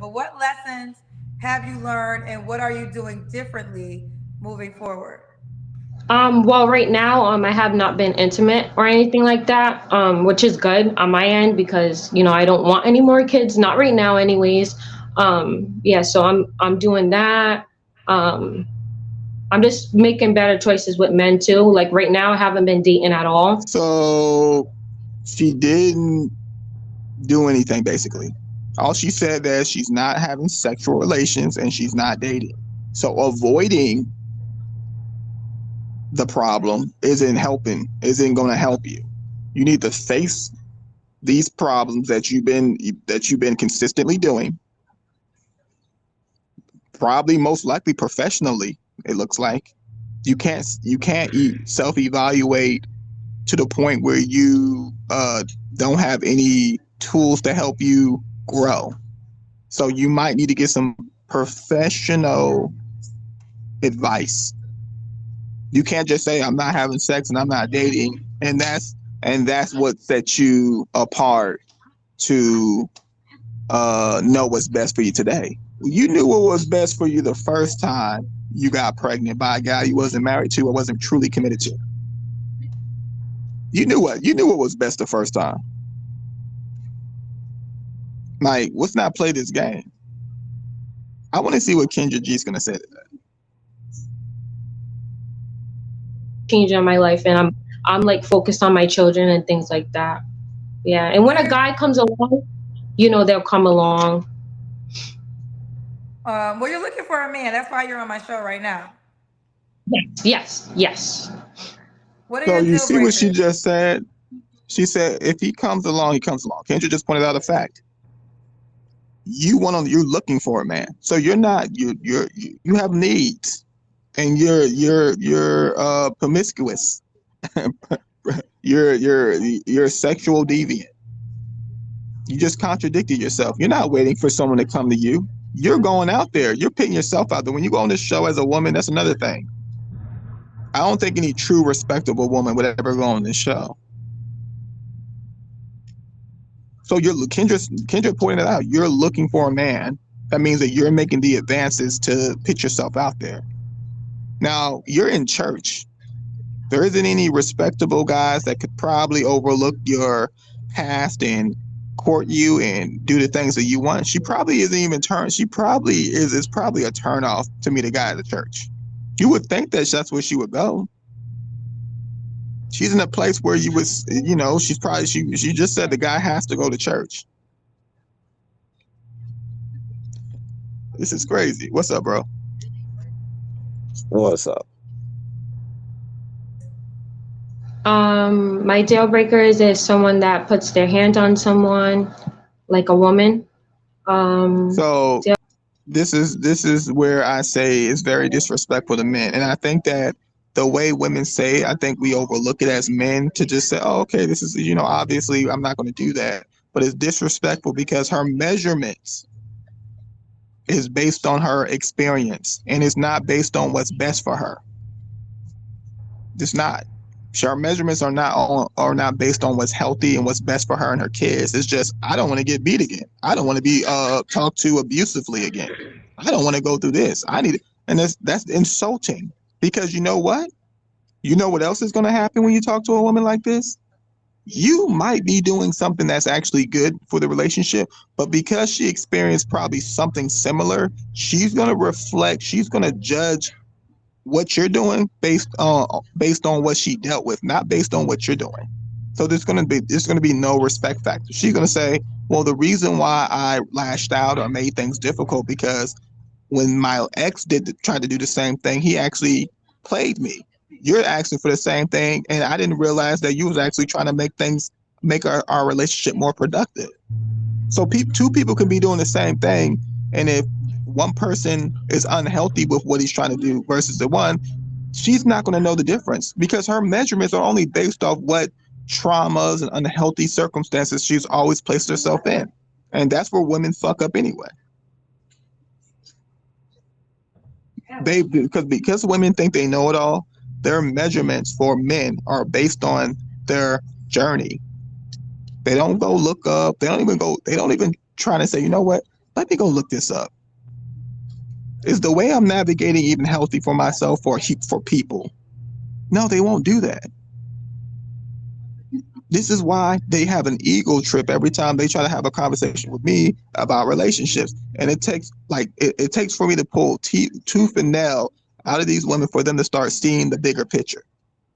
But what lessons have you learned, and what are you doing differently moving forward? Well, right now, I have not been intimate or anything like that, which is good on my end because, I don't want any more kids, not right now anyways. Yeah, so I'm doing that. I'm just making better choices with men too. Like right now, I haven't been dating at all. So she didn't do anything basically. All she said that she's not having sexual relations and she's not dating. So avoiding the problem isn't going to help you. You need to face these problems that you've been consistently doing. Probably most likely professionally, it looks like. You can't self-evaluate to the point where you don't have any tools to help you grow. So you might need to get some professional advice. You can't just say I'm not having sex and I'm not dating, and that's what sets you apart to know what's best for you today. You knew what was best for you the first time you got pregnant by a guy you wasn't married to or wasn't truly committed to. You knew what was best the first time. Like, let's not play this game. I want to see what Kendra G's gonna say to that. Change in my life, and I'm like focused on my children and things like that. Yeah, and when a guy comes along, they'll come along. Well, you're looking for a man. That's why you're on my show right now. Yes. What are So your you see deal what she breakers? just said? She said if he comes along, he comes along. Kendra just pointed out a fact. You're looking for a man. So you're not you have needs, and you're promiscuous. you're a sexual deviant. You just contradicted yourself. You're not waiting for someone to come to you. You're going out there. You're putting yourself out there. When you go on this show as a woman, that's another thing. I don't think any true respectable woman would ever go on this show. So Kendra pointed out, you're looking for a man. That means that you're making the advances to put yourself out there. Now, you're in church. There isn't any respectable guys that could probably overlook your past and court you and do the things that you want. She probably isn't even turned. She probably is. It's probably a turn off to meet a guy at the church. You would think that that's where she would go. She's in a place where you would, she's probably she just said the guy has to go to church. This is crazy. What's up, bro? What's up? My deal breakers is someone that puts their hand on someone, like a woman. So this is where I say it's very disrespectful to men, and I think that the way women say, I think we overlook it as men to just say, "Oh, okay, this is obviously I'm not going to do that," but it's disrespectful because her measurements is based on her experience, and it's not based on what's best for her. It's not. Our measurements are not based on what's healthy and what's best for her and her kids. It's just I don't want to get beat again. I don't want to be talked to abusively again. I don't want to go through this. I need it, and that's insulting because you know what? You know what else is going to happen when you talk to a woman like this? You might be doing something that's actually good for the relationship, but because she experienced probably something similar, she's going to reflect. She's going to judge what you're doing based on what she dealt with, not based on what you're doing. So there's going to be no respect factor. She's going to say, well, the reason why I lashed out or made things difficult because when my ex tried to do the same thing, he actually played me. You're asking for the same thing, and I didn't realize that you was actually trying to make our relationship more productive. So two people can be doing the same thing, and if one person is unhealthy with what he's trying to do versus the one, she's not going to know the difference because her measurements are only based off what traumas and unhealthy circumstances she's always placed herself in. And that's where women fuck up anyway. Because women think they know it all, their measurements for men are based on their journey. They don't go look up. They don't even try to say, you know what? Let me go look this up. Is the way I'm navigating even healthy for myself or for people? No, they won't do that. This is why they have an ego trip every time they try to have a conversation with me about relationships. And it takes it takes for me to pull tooth and nail out of these women for them to start seeing the bigger picture.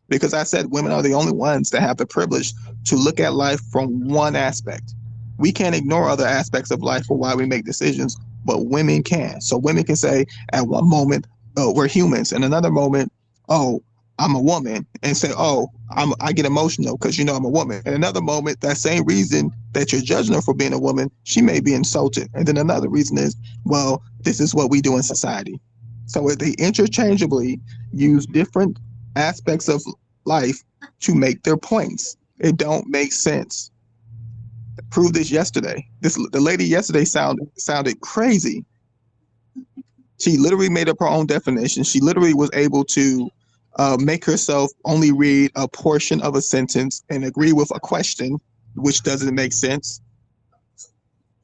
Because I said women are the only ones that have the privilege to look at life from one aspect. We can't ignore other aspects of life for why we make decisions, but women can. So women can say at one moment, oh, we're humans. And another moment, oh, I'm a woman. And say, oh, I get emotional because, I'm a woman. And another moment, that same reason that you're judging her for being a woman, she may be insulted. And then another reason is, well, this is what we do in society. So they interchangeably use different aspects of life to make their points. It don't make sense. Proved this yesterday. The lady yesterday sounded crazy. She literally made up her own definition. She literally was able to make herself only read a portion of a sentence and agree with a question, which doesn't make sense.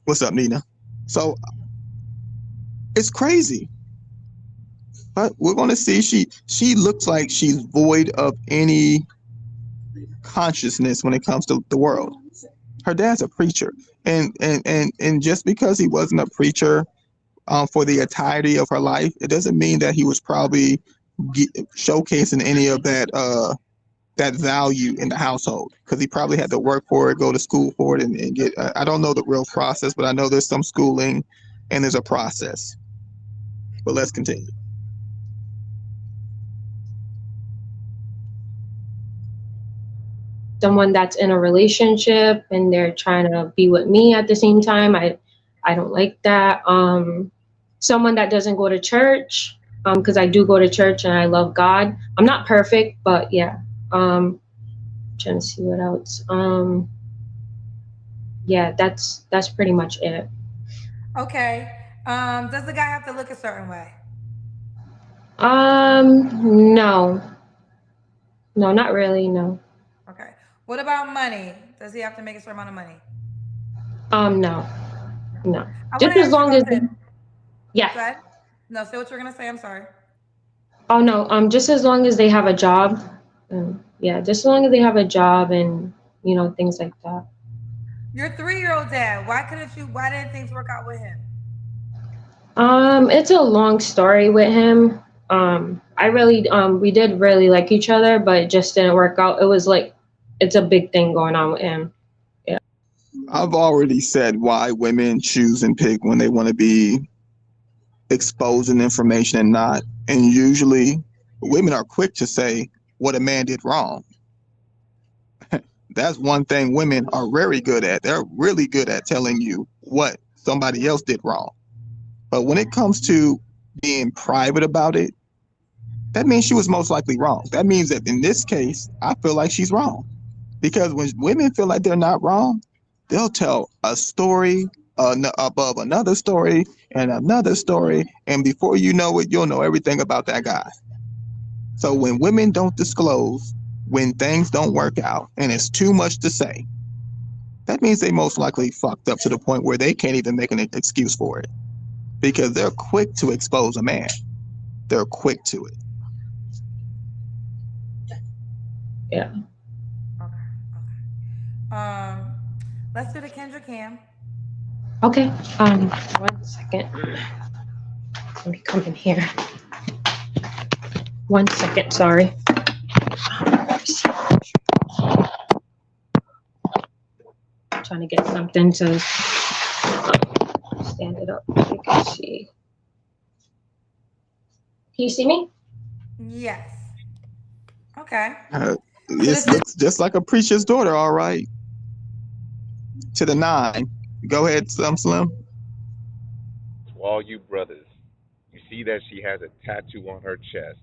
What's up, Nina? So it's crazy. But we're going to see. She looks like she's void of any consciousness when it comes to the world. Her dad's a preacher, and just because he wasn't a preacher for the entirety of her life, it doesn't mean that he was probably showcasing any of that value in the household, because he probably had to work for it, go to school for it, and get. I don't know the real process, but I know there's some schooling and there's a process. But let's continue. Someone that's in a relationship and they're trying to be with me at the same time. I don't like that. Someone that doesn't go to church, because I do go to church and I love God. I'm not perfect, but yeah. Trying to see what else. Yeah, that's pretty much it. Okay. Does the guy have to look a certain way? No. No, not really, no. Okay. What about money? Does he have to make a certain amount of money? No. No. I Just want to as ask you long as about this. yeah. Go ahead. No, say what you're gonna say. I'm sorry. Oh no, just as long as they have a job Yeah, just as long as they have a job and things like that. Your 3-year-old dad. Why couldn't you? Why didn't things work out with him? It's a long story with him. I really we did really like each other, but it just didn't work out. It was like it's a big thing going on with him. Yeah. I've already said why women choose and pick when they want to be exposing information and not. And usually women are quick to say what a man did wrong. That's one thing women are very good at. They're really good at telling you what somebody else did wrong. But when it comes to being private about it, that means she was most likely wrong. That means that in this case, I feel like she's wrong. Because when women feel like they're not wrong, they'll tell a story above another story and another story. And before you know it, you'll know everything about that guy. So when women don't disclose, when things don't work out, and it's too much to say, that means they most likely fucked up to the point where they can't even make an excuse for it. Because they're quick to expose a man. They're quick to it. Yeah. Okay. Let's do the Kendra Cam. Okay. 1 second. Let me come in here. 1 second. Sorry. I'm trying to get something to stand it up. You can see. Can you see me? Yes. Okay. It looks just like a preacher's daughter, all right. To the 9. Go ahead, Slim. To all you brothers, you see that she has a tattoo on her chest.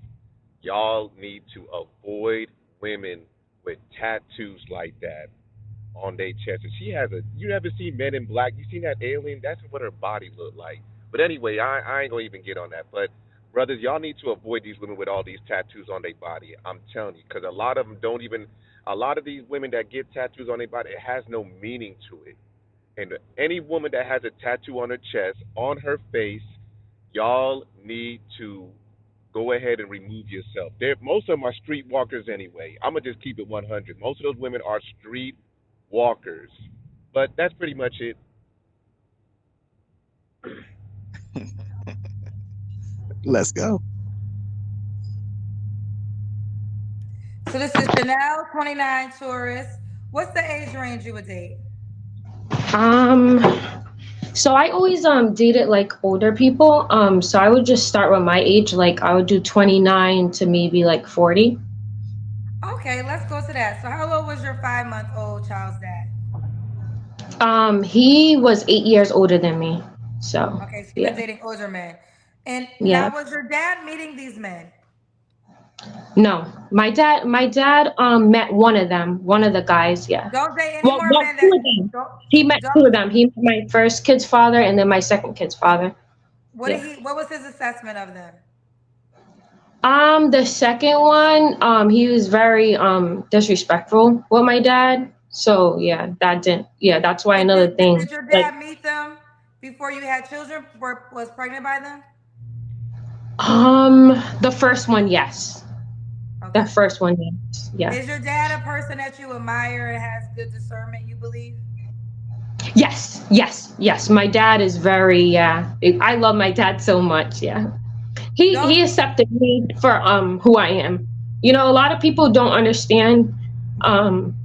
Y'all need to avoid women with tattoos like that on their chest. And she has a. You ever seen Men in Black? You seen that alien? That's what her body looked like. But anyway, I ain't gonna even get on that. But brothers, y'all need to avoid these women with all these tattoos on their body. I'm telling you, because a lot of them don't even. A lot of these women that get tattoos on their body, it has no meaning to it. And any woman that has a tattoo on her chest, on her face, y'all need to go ahead and remove yourself. Most of them are street walkers anyway. I'm gonna just keep it 100. Most of those women are street walkers. But that's pretty much it. Let's go. So this is Chanel, 29, Taurus. What's the age range you would date? So I always dated like older people. So I would just start with my age. Like I would do 29 to maybe like 40. Okay, let's go to that. So how old was your 5-month-old child's dad? He was 8 years older than me. So Okay, so you've been yeah. dating older men. And Yeah. now was your dad meeting these men? No. My dad met one of them, one of the guys, yeah. Don't date any Well, more well, men two that of them. don't He met don't two of them. He met my first kid's father and then my second kid's father. Yeah. what was his assessment of them? The second one, he was very disrespectful with my dad. So yeah, that's why Did, another did, thing. did your Like, dad meet them before you had children? Was pregnant by them? the first one, yes. The Okay. first one, yes. Yeah. Is your dad a person that you admire and has good discernment, you believe? Yes, yes, yes. My dad is very, yeah. I love my dad so much, yeah. He Don't accepted me for who I am. A lot of people don't understand um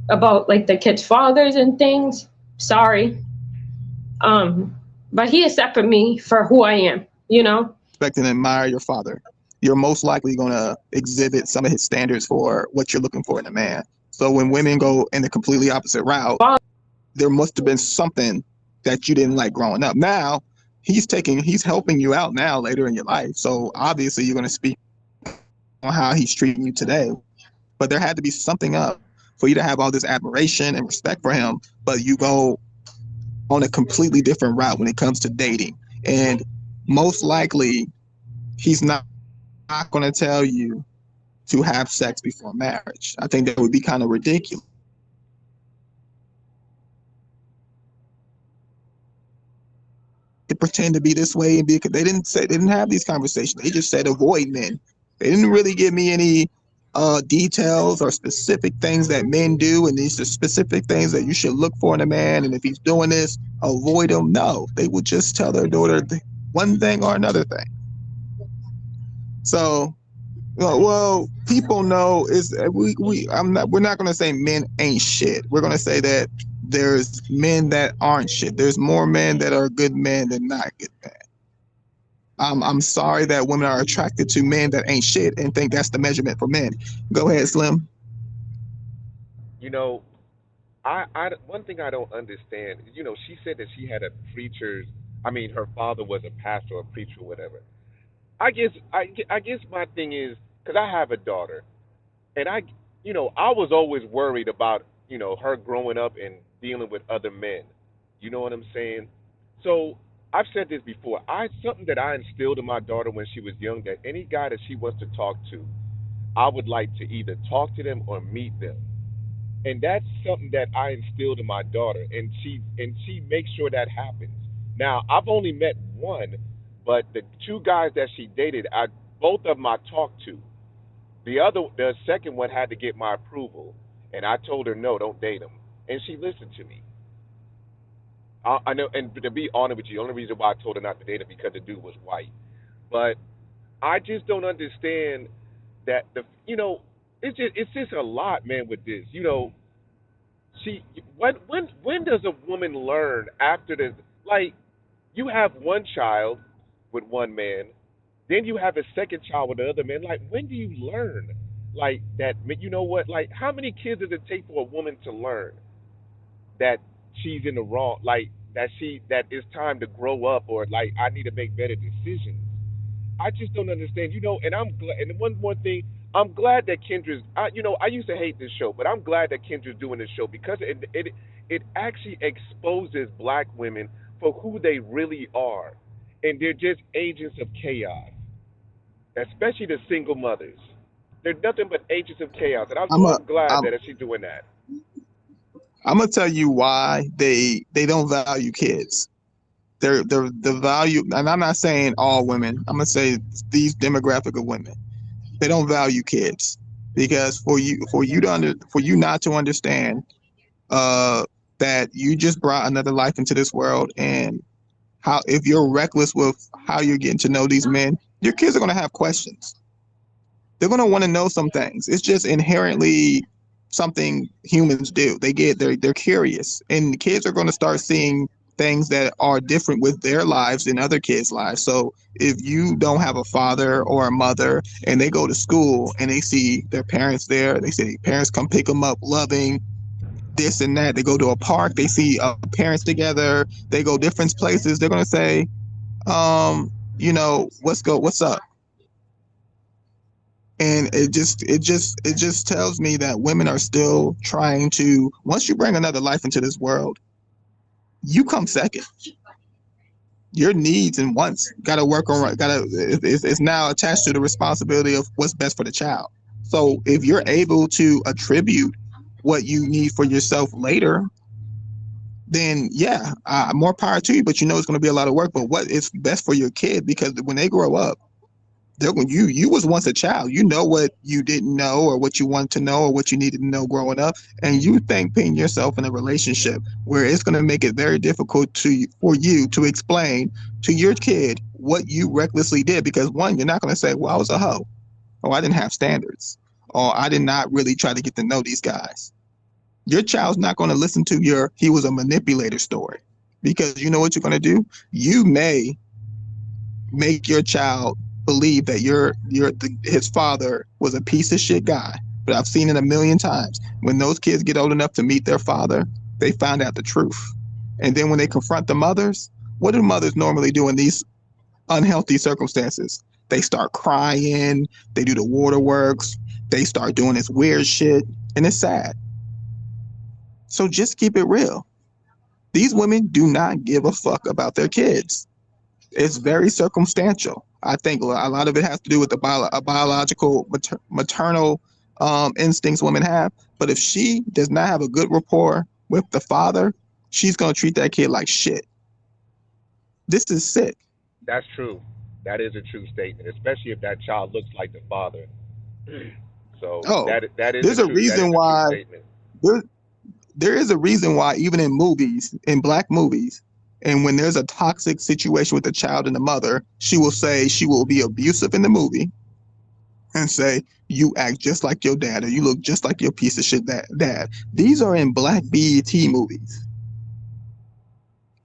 about like the kids' fathers and things. Sorry. But he accepted me for who I am. Respect and admire your father. You're most likely going to exhibit some of his standards for what you're looking for in a man. So when women go in the completely opposite route, there must have been something that you didn't like growing up. Now he's helping you out now later in your life. So obviously you're going to speak on how he's treating you today. But there had to be something up for you to have all this admiration and respect for him. But you go on a completely different route when it comes to dating. And most likely he's not going to tell you to have sex before marriage. I think that would be kind of ridiculous. To pretend to be this way they didn't have these conversations. They just said avoid men. They didn't really give me any details or specific things that men do, and these are specific things that you should look for in a man. And if he's doing this, avoid him. No, they would just tell their daughter one thing or another thing. So, well, people know is we. I'm not. We're not going to say men ain't shit. We're going to say that there's men that aren't shit. There's more men that are good men than not good men. I'm sorry that women are attracted to men that ain't shit and think that's the measurement for men. Go ahead, Slim. You know, one thing I don't understand. She said that she had a preacher's. I mean, her father was a pastor or a preacher or whatever. I guess my thing is because I have a daughter, and I was always worried about her growing up and dealing with other men. You know what I'm saying? So I've said this before. Something that I instilled in my daughter when she was young, that any guy that she wants to talk to, I would like to either talk to them or meet them. And that's something that I instilled in my daughter, and she makes sure that happens. Now I've only met one, but the two guys that she dated, both of them I talked to. The second one had to get my approval, and I told her no, don't date him, and she listened to me. I know, and to be honest with you, the only reason why I told her not to date him because the dude was white. But I just don't understand that it's just a lot, man, with this. She when does a woman learn after the like you have one child with one man, then you have a second child with the other man. Like when do you learn like that? You know what? Like how many kids does it take for a woman to learn that she's in the wrong? Like that it's time to grow up, or like I need to make better decisions. I just don't understand, and I'm glad. And one more thing, I'm glad that Kendra's. I used to hate this show, but I'm glad that Kendra's doing this show because it actually exposes black women for who they really are, and they're just agents of chaos, especially the single mothers. They're nothing but agents of chaos, and I'm a I'm glad I'm that she's doing that. I'm gonna tell you why they don't value kids. They're the value, and I'm not saying all women. I'm gonna say these demographic of women. They don't value kids because for you not to understand that you just brought another life into this world, and how if you're reckless with how you're getting to know these men, your kids are gonna have questions. They're going to want to know some things. It's just inherently something humans do. They're curious, and kids are going to start seeing things that are different with their lives than other kids' lives. So if you don't have a father or a mother, and they go to school and they see their parents there, they see parents come pick them up, loving this and that. They go to a park, they see parents together. They go different places. They're going to say, what's up? And it just tells me that women are still trying to, once you bring another life into this world, you come second. Your needs and wants gotta work on, it's now attached to the responsibility of what's best for the child. So if you're able to attribute what you need for yourself later, then yeah, more power to you. But it's going to be a lot of work. But what is best for your kid, because when they grow up, you was once a child. You know what you didn't know, or what you wanted to know, or what you needed to know growing up, and you think putting yourself in a relationship where it's going to make it very difficult for you to explain to your kid what you recklessly did. Because one, you're not going to say, well, I was a hoe, or I didn't have standards, or I did not really try to get to know these guys. Your child's not going to listen to your he was a manipulator story, because you know what you're going to do. You may make your child believe that his father was a piece of shit guy. But I've seen it a million times. When those kids get old enough to meet their father, they find out the truth. And then when they confront the mothers, what do mothers normally do in these unhealthy circumstances? They start crying, they do the waterworks, they start doing this weird shit, and it's sad. So just keep it real. These women do not give a fuck about their kids. It's very circumstantial. I think a lot of it has to do with the biological maternal instincts women have. But if she does not have a good rapport with the father, she's going to treat that kid like shit. This is sick. That's true. That is a true statement, especially if that child looks like the father. So Oh, that is there's a a true reason why statement. there there is a reason why even in movies, in black movies, and when there's a toxic situation with the child and the mother, she will say she will be abusive in the movie and say, "You act just like your dad, or you look just like your piece of shit dad." These are in black BET movies.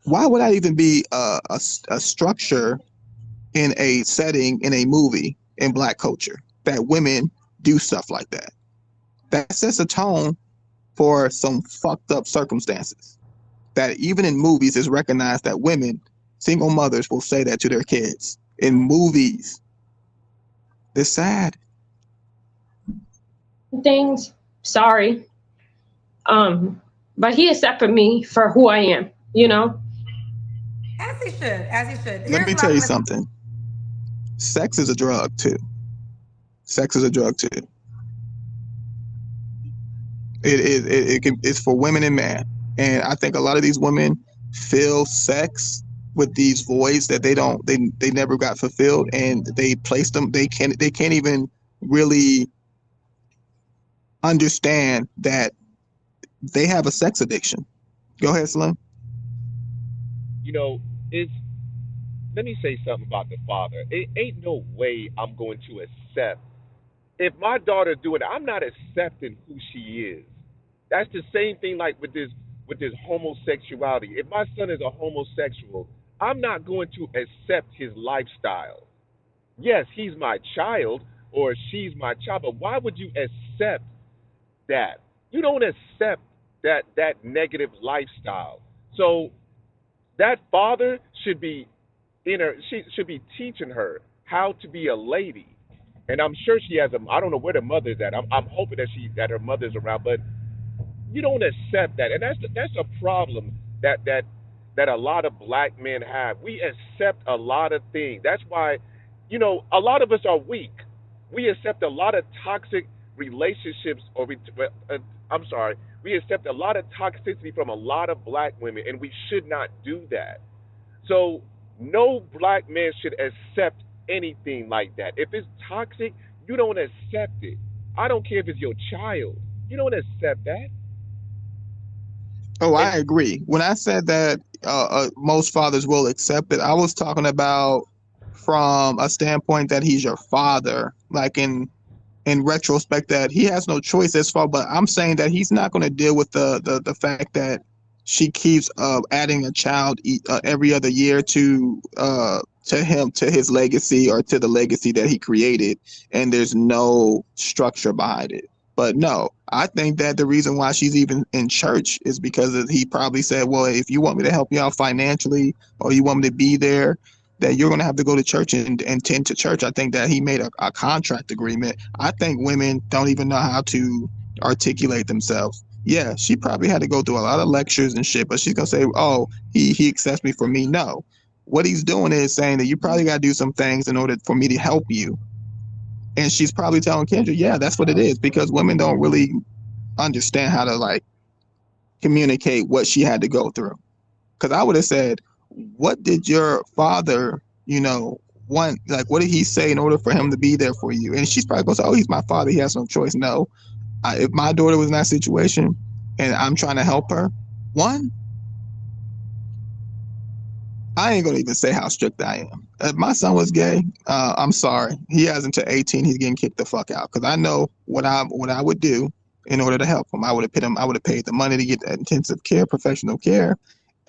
Why would that even be a structure in a setting in a movie in black culture that women do stuff like that? That sets a tone for some fucked up circumstances. That even in movies is recognized that women, single mothers, will say that to their kids in movies. It's sad. Things. Sorry. But he accepted me for who I am, you know? As he should. As he should. Let Here's me what tell I'm you gonna. something. Sex is a drug too. Sex is a drug too. It's for women and men, and I think a lot of these women fill sex with these voids that they never got fulfilled, and they place them. They can't even really understand that they have a sex addiction. Go ahead, Slim. You know, it's let me say something about the father. It ain't no way I'm going to accept if my daughter doing it. I'm not accepting who she is. That's the same thing like with this homosexuality. If my son is a homosexual, I'm not going to accept his lifestyle. Yes, he's my child or she's my child, but why would you accept that? You don't accept that negative lifestyle. So that father should be she should be teaching her how to be a lady. And I'm sure she has a I don't know where the mother's at. I'm hoping that her mother's around, but you don't accept that, and that's a problem that a lot of black men have. We accept a lot of things. That's why, a lot of us are weak. We accept a lot of toxic relationships, I'm sorry, we accept a lot of toxicity from a lot of black women, and we should not do that. So no black man should accept anything like that. If it's toxic, you don't accept it. I don't care if it's your child. You don't accept that. Oh, And I agree. When I said that most fathers will accept it, I was talking about from a standpoint that he's your father, like in retrospect, that he has no choice as far. But I'm saying that he's not going to deal with the fact that she keeps adding a child every other year to his legacy or to the legacy that he created, and there's no structure behind it. But no, I think that the reason why she's even in church is because he probably said, well, if you want me to help you out financially or you want me to be there, that you're going to have to go to church and tend to church. I think that he made a contract agreement. I think women don't even know how to articulate themselves. Yeah, she probably had to go through a lot of lectures and shit, but she's going to say, oh, he accepts me for me. No. What he's doing is saying that you probably got to do some things in order for me to help you. And she's probably telling Kendra, yeah, that's what it is, because women don't really understand how to like communicate what she had to go through. Because I would have said, what did your father, want? Like, what did he say in order for him to be there for you? And she's probably going to say, oh, he's my father. He has no choice. No. If my daughter was in that situation and I'm trying to help her, one, I ain't going to even say how strict I am. If my son was gay, I'm sorry. He hasn't to 18. He's getting kicked the fuck out. Because I know what I would do in order to help him. I would have paid him. I would have paid the money to get that intensive care, professional care.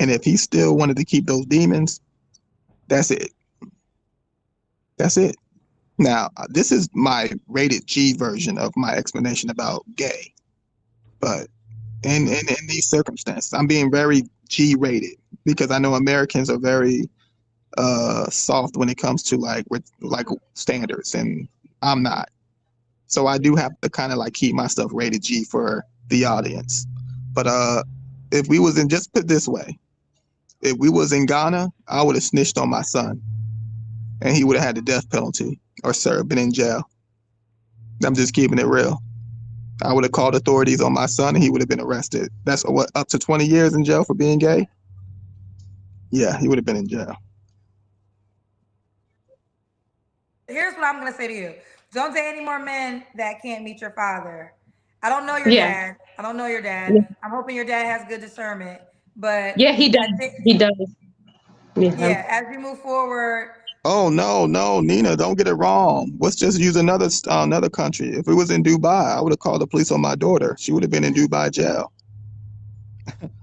And if he still wanted to keep those demons, that's it. That's it. Now, this is my rated G version of my explanation about gay. But in these circumstances, I'm being very G rated because I know Americans are very soft when it comes to like standards, and I'm not. So I do have to kind of like keep my stuff rated G for the audience. But if we was in, just put it this way, if we was in Ghana, I would have snitched on my son, and he would have had the death penalty or been in jail. I'm just keeping it real. I would have called authorities on my son, and he would have been arrested. That's what, up to 20 years in jail for being gay. Yeah, he would have been in jail. Here's what I'm gonna say to you. Don't date any more men that can't meet your father. I don't know your Yeah. dad. I don't know your dad. Yeah, I'm hoping your dad has good discernment. But yeah, he I does. think, He does. Yeah. yeah, as we move forward, Oh no, no, Nina, don't get it wrong. Let's just use another country. If it was in Dubai, I would have called the police on my daughter. She would have been in Dubai jail.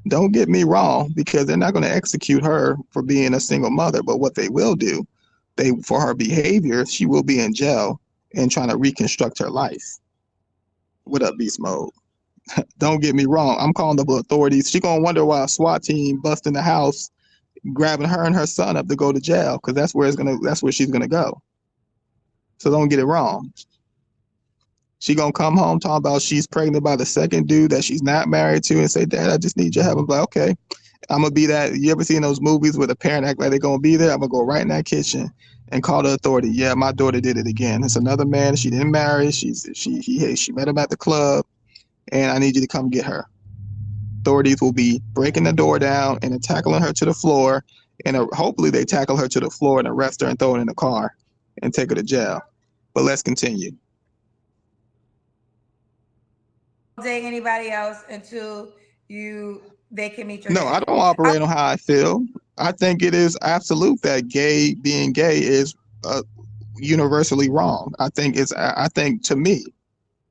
Don't get me wrong, because they're not going to execute her for being a single mother. But what they will do, they for her behavior, she will be in jail and trying to reconstruct her life. What up, beast mode? Don't get me wrong. I'm calling the authorities. She gonna wonder why a SWAT team busting the house, grabbing her and her son up to go to jail, because that's where she's gonna go. So don't get it wrong. She gonna come home talking about she's pregnant by the second dude that she's not married to and say, Dad, I just need your help. I'm like, okay, I'm gonna be that. You ever seen those movies where the parent act like they're gonna be there? I'm gonna go right in that kitchen and call the authority. Yeah, my daughter did it again. It's another man. She didn't marry. She met him at the club, and I need you to come get her. Authorities will be breaking the door down and tackling her to the floor, and hopefully they tackle her to the floor and arrest her and throw her in the car and take her to jail. But let's continue. date anybody else until they can meet your No, I dad. don't operate on how I feel. I think it is absolute that being gay is uh, universally wrong. I think to me,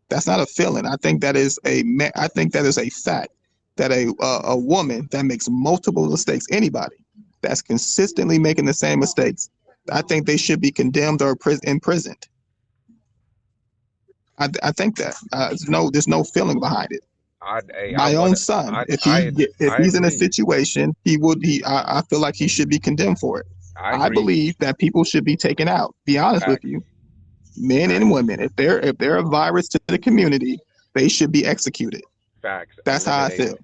that's not a feeling. I think that is a fact that a woman that makes multiple mistakes, anybody that's consistently making the same mistakes, I think they should be condemned or imprisoned. I think that there's no feeling behind it. I My want own to. son, if I he's in a agree. situation, I feel like he should be condemned for it. I I agree. believe that people should be taken out. Be honest with Facts. you, men and Facts. women, if they're a virus to the community, they should be executed. Facts. That's how I feel.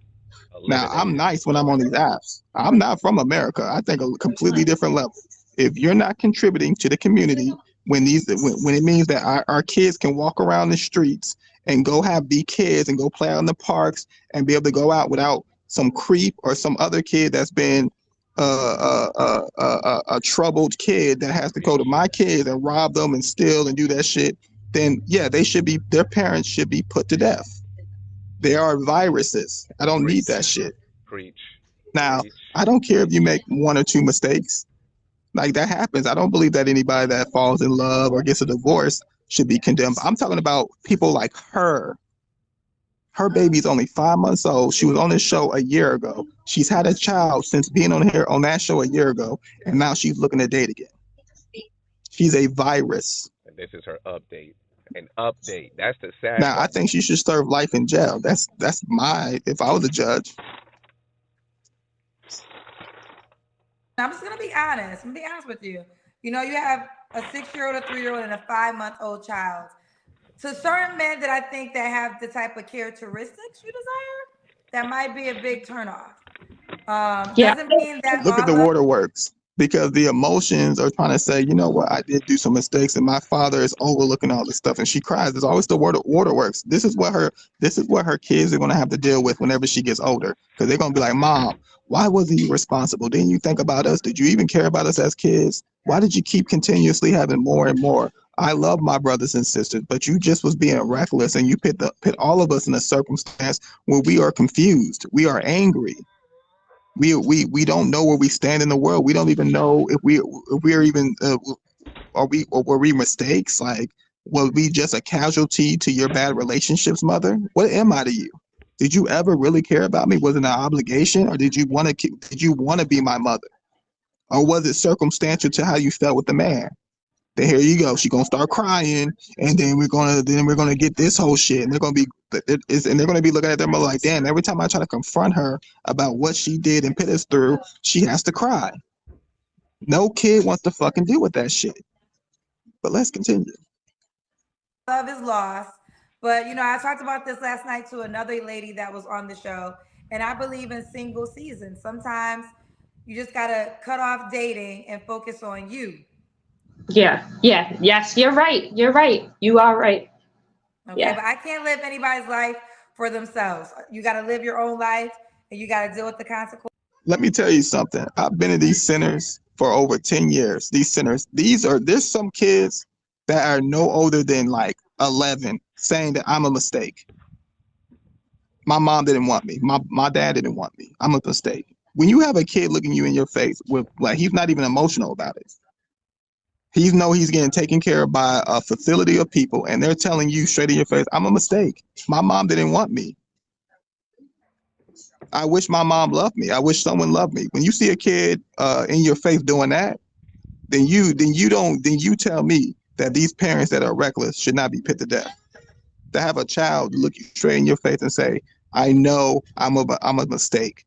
Eliminated. Now, I'm Eliminated. nice when I'm on these apps. I'm not from America. I think a completely different level. If you're not contributing to the community, when it means that our kids can walk around the streets and be kids and go play out in the parks and be able to go out without some creep or some other kid that's been a troubled kid that has to go to Preach. my kids and rob them and steal and do that shit, then yeah, their parents should be put to death. They are viruses. I don't need Preach. that shit. Preach. Now, Preach. I don't care if you make one or two mistakes. Like that happens. I don't believe that anybody that falls in love or gets a divorce should be condemned. I'm talking about people like her. Her baby's only 5 months old. She was on this show a year ago. She's had a child since being on that show a year ago, and now she's looking to date again. She's a virus. And this is her update. An update. That's the sad Now, I part. think she should serve life in jail. That's if I was a judge. I'm just gonna be honest. I'm gonna be honest with you. You know, you have a 6-year-old, a 3-year-old, and a 5-month-old child. To certain men that I think that have the type of characteristics you desire, that might be a big turnoff. Yeah. Doesn't mean that Look at the all of waterworks, because the emotions are trying to say, you know what, I did do some mistakes, and my father is overlooking all this stuff, and she cries. There's always the waterworks. This is what her kids are going to have to deal with whenever she gets older, because they're going to be like, Mom, why wasn't you responsible? Didn't you think about us? Did you even care about us as kids? Why did you keep continuously having more and more? I love my brothers and sisters, but you just was being reckless, and you put all of us in a circumstance where we are confused, we are angry, we don't know where we stand in the world. We don't even know if we're even were we mistakes? Like, was we just a casualty to your bad relationships, mother? What am I to you? Did you ever really care about me? Was it an obligation, or did you want to be my mother, or was it circumstantial to how you felt with the man? Then here you go. She's gonna start crying, and then we're gonna get this whole shit, and they're gonna be looking at them like, damn. Every time I try to confront her about what she did and put us through, she has to cry. No kid wants to fucking deal with that shit. But let's continue. love is lost. But you know, I talked about this last night to another lady that was on the show, and I believe in single seasons. Sometimes you just gotta cut off dating and focus on you. Yeah. Yeah. Yes, you're right. You're right. You are right. Okay, Yeah. but I can't live anybody's life for themselves. You gotta live your own life, and you gotta deal with the consequences. Let me tell you something. I've been in these centers for over 10 years. These centers, there's some kids that are no older than like 11 saying that I'm a mistake. My mom didn't want me. My dad didn't want me. I'm a mistake. When you have a kid looking you in your face with like he's not even emotional about it. He's getting taken care of by a facility of people and they're telling you straight in your face, I'm a mistake. My mom didn't want me. I wish my mom loved me. I wish someone loved me. When you see a kid in your face doing that, then you tell me that these parents that are reckless should not be put to death. To have a child look you straight in your face and say, I know I'm a mistake.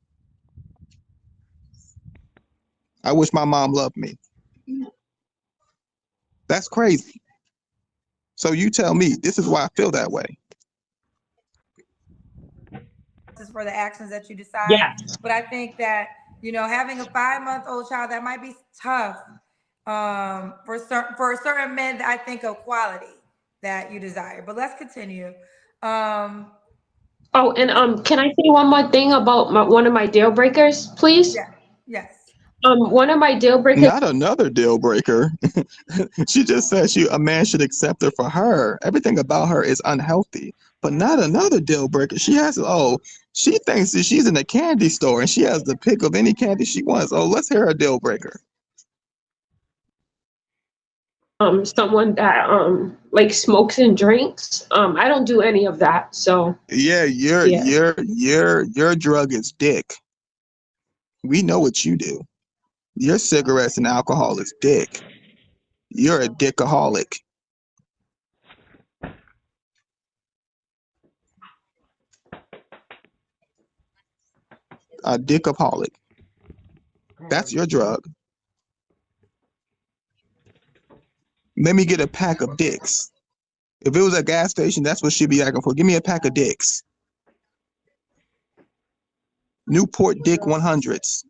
I wish my mom loved me. That's crazy. So you tell me, this is why I feel that way. Is for the actions that you decide. Yeah. But I think that, having a 5-month-old child, that might be tough for certain men that I think of quality that you desire. But let's continue. Um, Oh, and can I say one more thing about one of my deal breakers, please? yeah, yes. One of my deal breakers. Not another deal breaker. She just said a man should accept her for her. Everything about her is unhealthy, but not another deal breaker. She thinks that she's in a candy store and she has the pick of any candy she wants. Oh, let's hear her deal breaker. Someone that like smokes and drinks. I don't do any of that. So Yeah, yeah. your drug is dick. We know what you do. Your cigarettes and alcohol is dick. You're a dickaholic. A dickaholic. That's your drug. Let me get a pack of dicks. If it was a gas station, that's what she'd be asking for. Give me a pack of dicks. Newport Dick 100s.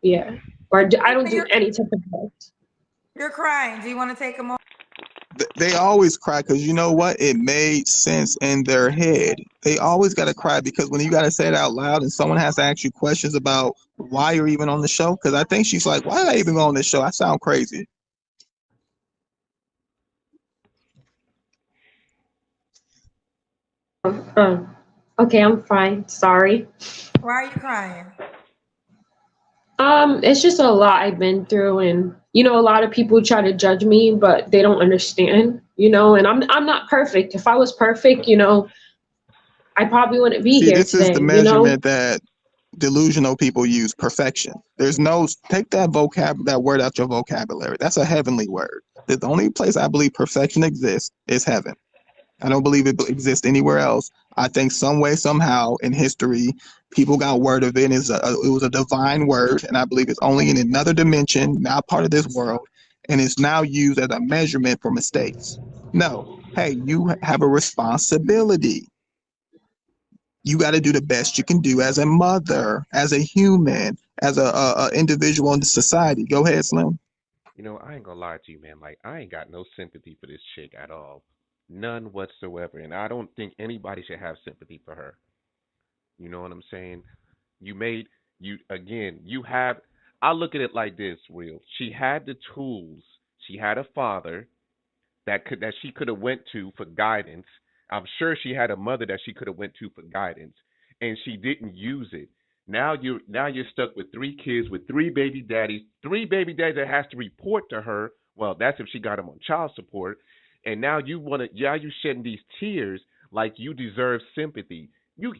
Yeah. Or I don't do any type of drugs. You're crying. Do you want to take a moment? They always cry because you know what? It made sense in their head. They always got to cry because when you got to say it out loud and someone has to ask you questions about why you're even on the show, because I think she's like, why did I even go on this show? I sound crazy. Okay, I'm fine. Sorry. Why are you crying? It's just a lot I've been through, and a lot of people try to judge me, but they don't understand, and I'm not perfect. If I was perfect, I probably wouldn't be See, here this is the today. measurement that delusional people use, perfection. There's no, take that word out your vocabulary. That's a heavenly word. The only place I believe perfection exists is heaven. I don't believe it exists anywhere else. I think some way, somehow in history, people got word of it. It was a divine word, and I believe it's only in another dimension, not part of this world, and it's now used as a measurement for mistakes. No, hey, you have a responsibility. You got to do the best you can do as a mother, as a human, as a individual in the society. Go ahead, Slim. I ain't gonna lie to you, man. Like, I ain't got no sympathy for this chick at all. None whatsoever. And I don't think anybody should have sympathy for her. You know what I'm saying? You made you again, you have I look at it like this, real. She had the tools. She had a father that she could have went to for guidance. I'm sure she had a mother that she could have went to for guidance, and she didn't use it. Now you're stuck with three kids with three baby daddies that has to report to her. Well, that's if she got them on child support. And now you shedding these tears like you deserve sympathy. You,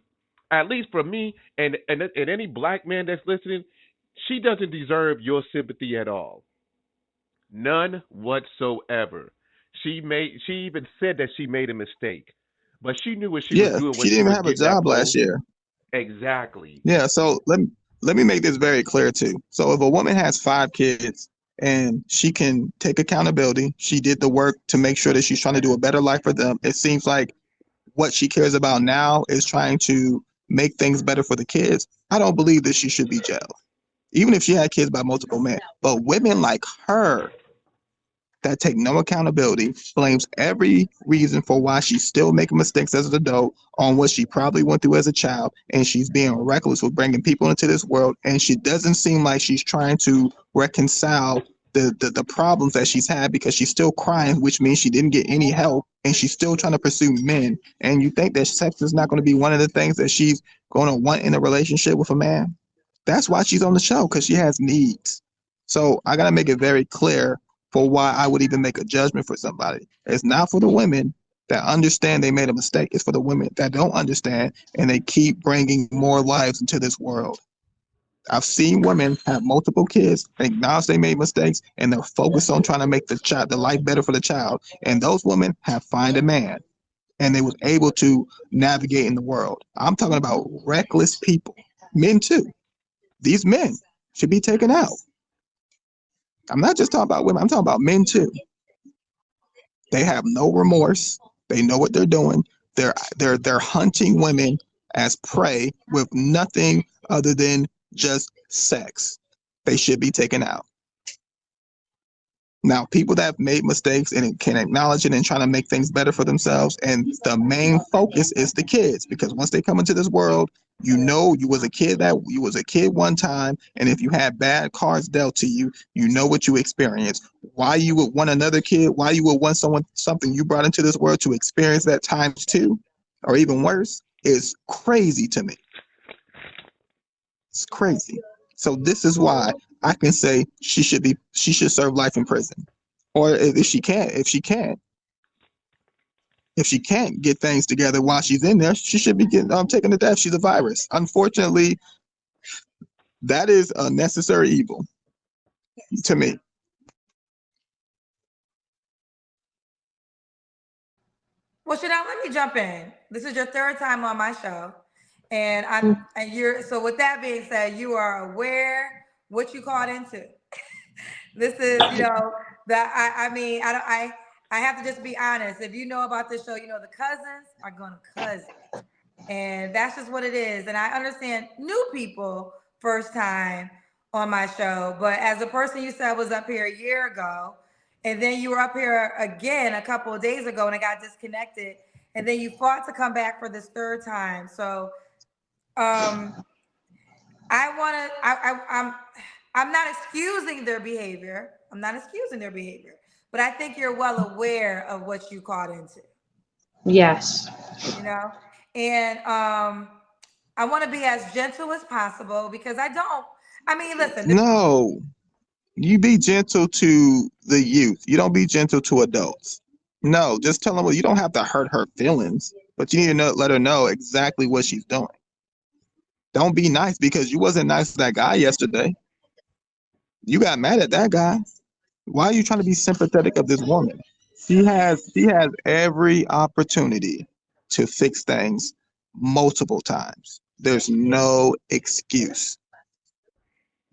at least from me and any black man that's listening, she doesn't deserve your sympathy at all. None whatsoever. She even said that she made a mistake, but she knew what she was Yeah, doing when she she didn't even was have a getting that job last post. year. Exactly. Yeah, so let me make this very clear too. So if a woman has 5 kids and she can take accountability, she did the work to make sure that she's trying to do a better life for them. It seems like what she cares about now is trying to make things better for the kids. I don't believe that she should be jailed, even if she had kids by multiple men. But women like her that take no accountability, blames every reason for why she's still making mistakes as an adult on what she probably went through as a child, and she's being reckless with bringing people into this world, and she doesn't seem like she's trying to reconcile the problems that she's had because she's still crying, which means she didn't get any help, and she's still trying to pursue men. And you think that sex is not going to be one of the things that she's going to want in a relationship with a man? That's why she's on the show, because she has needs. So I got to make it very clear for why I would even make a judgment for somebody. It's not for the women that understand they made a mistake. It's for the women that don't understand and they keep bringing more lives into this world. I've seen women have multiple kids, acknowledge they made mistakes, and they're focused on trying to make the life better for the child. And those women have found a man, and they was able to navigate in the world. I'm talking about reckless people, men too. These men should be taken out. I'm not just talking about women. I'm talking about men too. They have no remorse. They know what they're doing. They're hunting women as prey with nothing other than just sex. They should be taken out. Now, people that have made mistakes and can acknowledge it and trying to make things better for themselves, and the main focus is the kids, because once they come into this world, you know you was a kid one time, and if you had bad cards dealt to you, you know what you experienced. Why you would want another kid? Why you would want something you brought into this world to experience that times two, or even worse, is crazy to me. It's crazy. So this is why I can say she should serve life in prison, or if she can't get things together while she's in there, she should be getting taken to death. She's a virus. Unfortunately, that is a necessary evil to me. Well, Chanel, let me jump in. This is your third time on my show. And you're so with that being said, you are aware what you caught into. This is, that I mean, I have to just be honest. If you know about this show, the cousins are gonna cousin. And that's just what it is. And I understand new people first time on my show, but as a person you said was up here a year ago, and then you were up here again a couple of days ago and it got disconnected, and then you fought to come back for this third time. So I want to. I'm not excusing their behavior. I'm not excusing their behavior, but I think you're well aware of what you caught into. Yes. And I want to be as gentle as possible because I don't. I mean, listen. No, you be gentle to the youth. You don't be gentle to adults. No, just tell them. Well, you don't have to hurt her feelings, but you need to let her know exactly what she's doing. Don't be nice because you wasn't nice to that guy yesterday. You got mad at that guy. Why are you trying to be sympathetic of this woman? She has every opportunity to fix things multiple times. There's no excuse.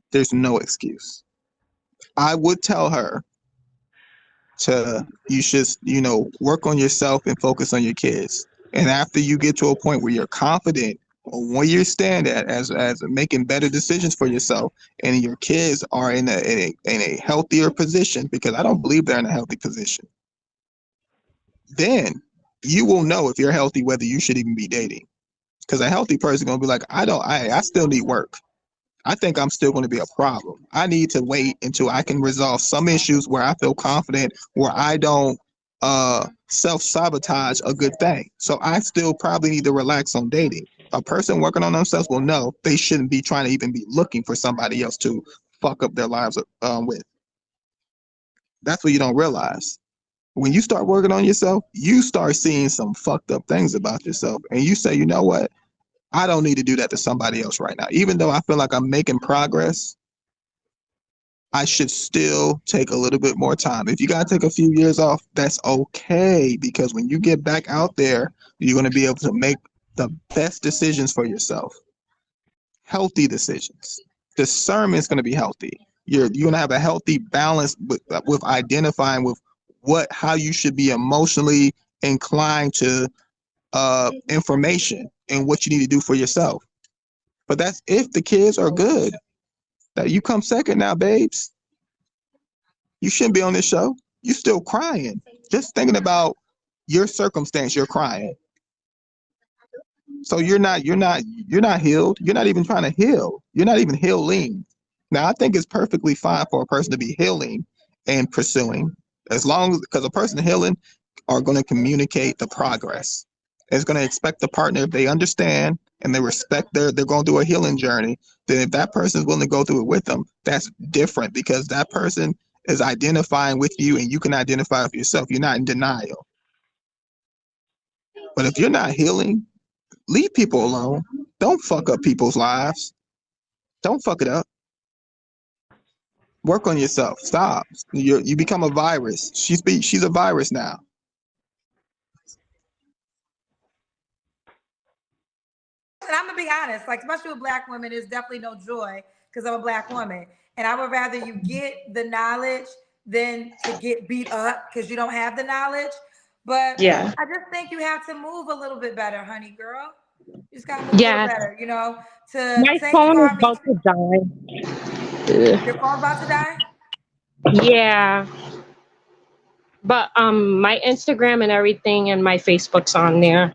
There's no excuse. I would tell her you should, work on yourself and focus on your kids. And after you get to a point where you're confident on where you stand at as making better decisions for yourself, and your kids are in a healthier position, because I don't believe they're in a healthy position, then you will know if you're healthy whether you should even be dating. Because a healthy person is gonna be like, I still need work. I think I'm still going to be a problem. I need to wait until I can resolve some issues where I feel confident, where I don't self-sabotage a good thing. So I still probably need to relax on dating. A person working on themselves will know they shouldn't be trying to even be looking for somebody else to fuck up their lives with. That's what you don't realize. When you start working on yourself, you start seeing some fucked up things about yourself. And you say, you know what? I don't need to do that to somebody else right now. Even though I feel like I'm making progress, I should still take a little bit more time. If you got to take a few years off, that's okay. Because when you get back out there, you're going to be able to make the best decisions for yourself. Healthy decisions. Discernment is going to be healthy. You're going to have a healthy balance with identifying with how you should be emotionally inclined to information and what you need to do for yourself. But that's if the kids are good. That you come second now, babes. You shouldn't be on this show. You still crying. Just thinking about your circumstance, you're crying. So you're not healed. You're not even trying to heal. You're not even healing. Now I think it's perfectly fine for a person to be healing and pursuing. As long as, because a person healing are going to communicate the progress. It's going to expect the partner, if they understand and they respect they're going through a healing journey, then if that person is willing to go through it with them, that's different because that person is identifying with you and you can identify with yourself. You're not in denial. But if you're not healing, leave people alone. Don't fuck up people's lives. Don't fuck it up. Work on yourself. Stop. You become a virus. She's a virus now. And I'm gonna be honest, like especially with black women, there's definitely no joy because I'm a black woman, and I would rather you get the knowledge than to get beat up because you don't have the knowledge. But Yeah. I just think you have to move a little bit better, honey girl. You just gotta move a little Yeah. better, to My take phone is RB. about to die. Your phone's about to die. Yeah. But my Instagram and everything and my Facebook's on there.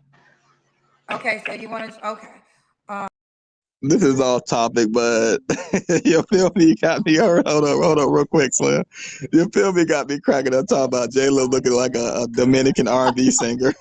Okay, so you want to? Okay. This is off topic, but your feel me got me. Hold on, real quick, Slim. Your feel me got me cracking up talking about J Lo looking like a Dominican R&B singer.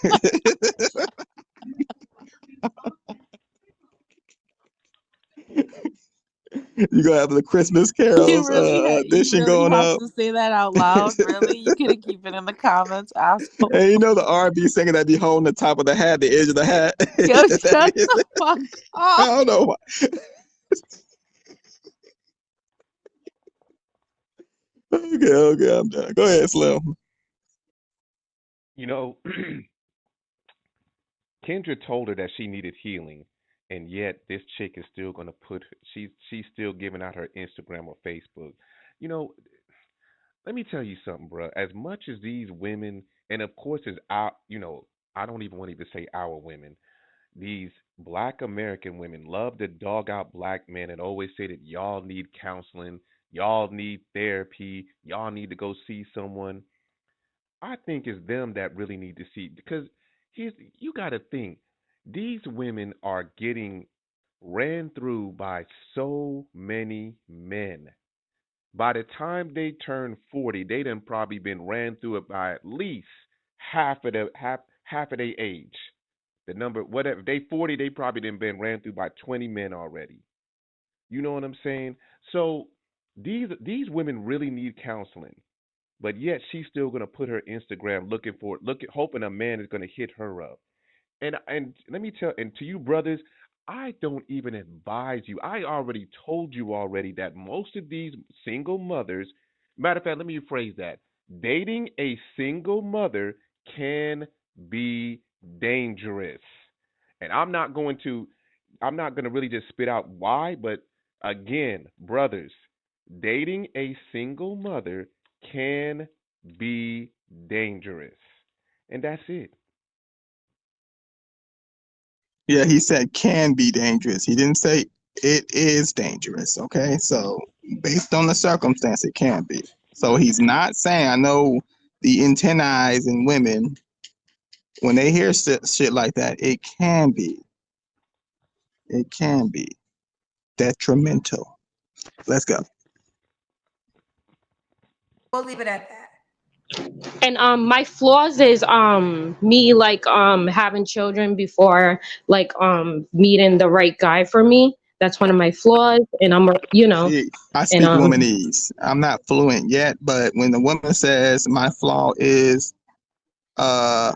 You gonna have the Christmas carols You audition really going have up, to say that out loud. Really, you could keep it in the comments, asshole. and you know the R&B singer that be holding the top of the hat, the edge of the hat. Yo, shut the fuck I up. don't know why. Okay, I'm done. Go ahead, Slim. You know, Kendra told her that she needed healing, and yet this chick is still gonna she's still giving out her Instagram or Facebook. You know, let me tell you something, bro. As much as these women, and of course, as our, I don't even want to even say our women. These black American women love to dog out black men and always say that y'all need counseling, y'all need therapy, y'all need to go see someone. I think it's them that really need to see because you got to think these women are getting ran through by so many men. By the time they turn 40, they done probably been ran through it by at least half of their age. The number whatever if they 40, they probably done been ran through by 20 men already. You know what I'm saying? So these women really need counseling, but yet she's still gonna put her Instagram hoping a man is gonna hit her up. And let me tell and to you brothers, I don't even advise you. I already told you already that most of these single mothers, matter of fact, let me rephrase that. Dating a single mother can be dangerous. And I'm not going to really just spit out why, but again, brothers, dating a single mother can be dangerous. And that's it. Yeah, he said can be dangerous. He didn't say it is dangerous. Okay, so based on the circumstance, it can be. So he's not saying. I know the antennae in women when they hear shit like that, it can be. It can be detrimental. Let's go. We'll leave it at that. And my flaws is me like having children before like meeting the right guy for me. That's one of my flaws, and See, I and speak womanese. I'm not fluent yet, but when the woman says my flaw is uh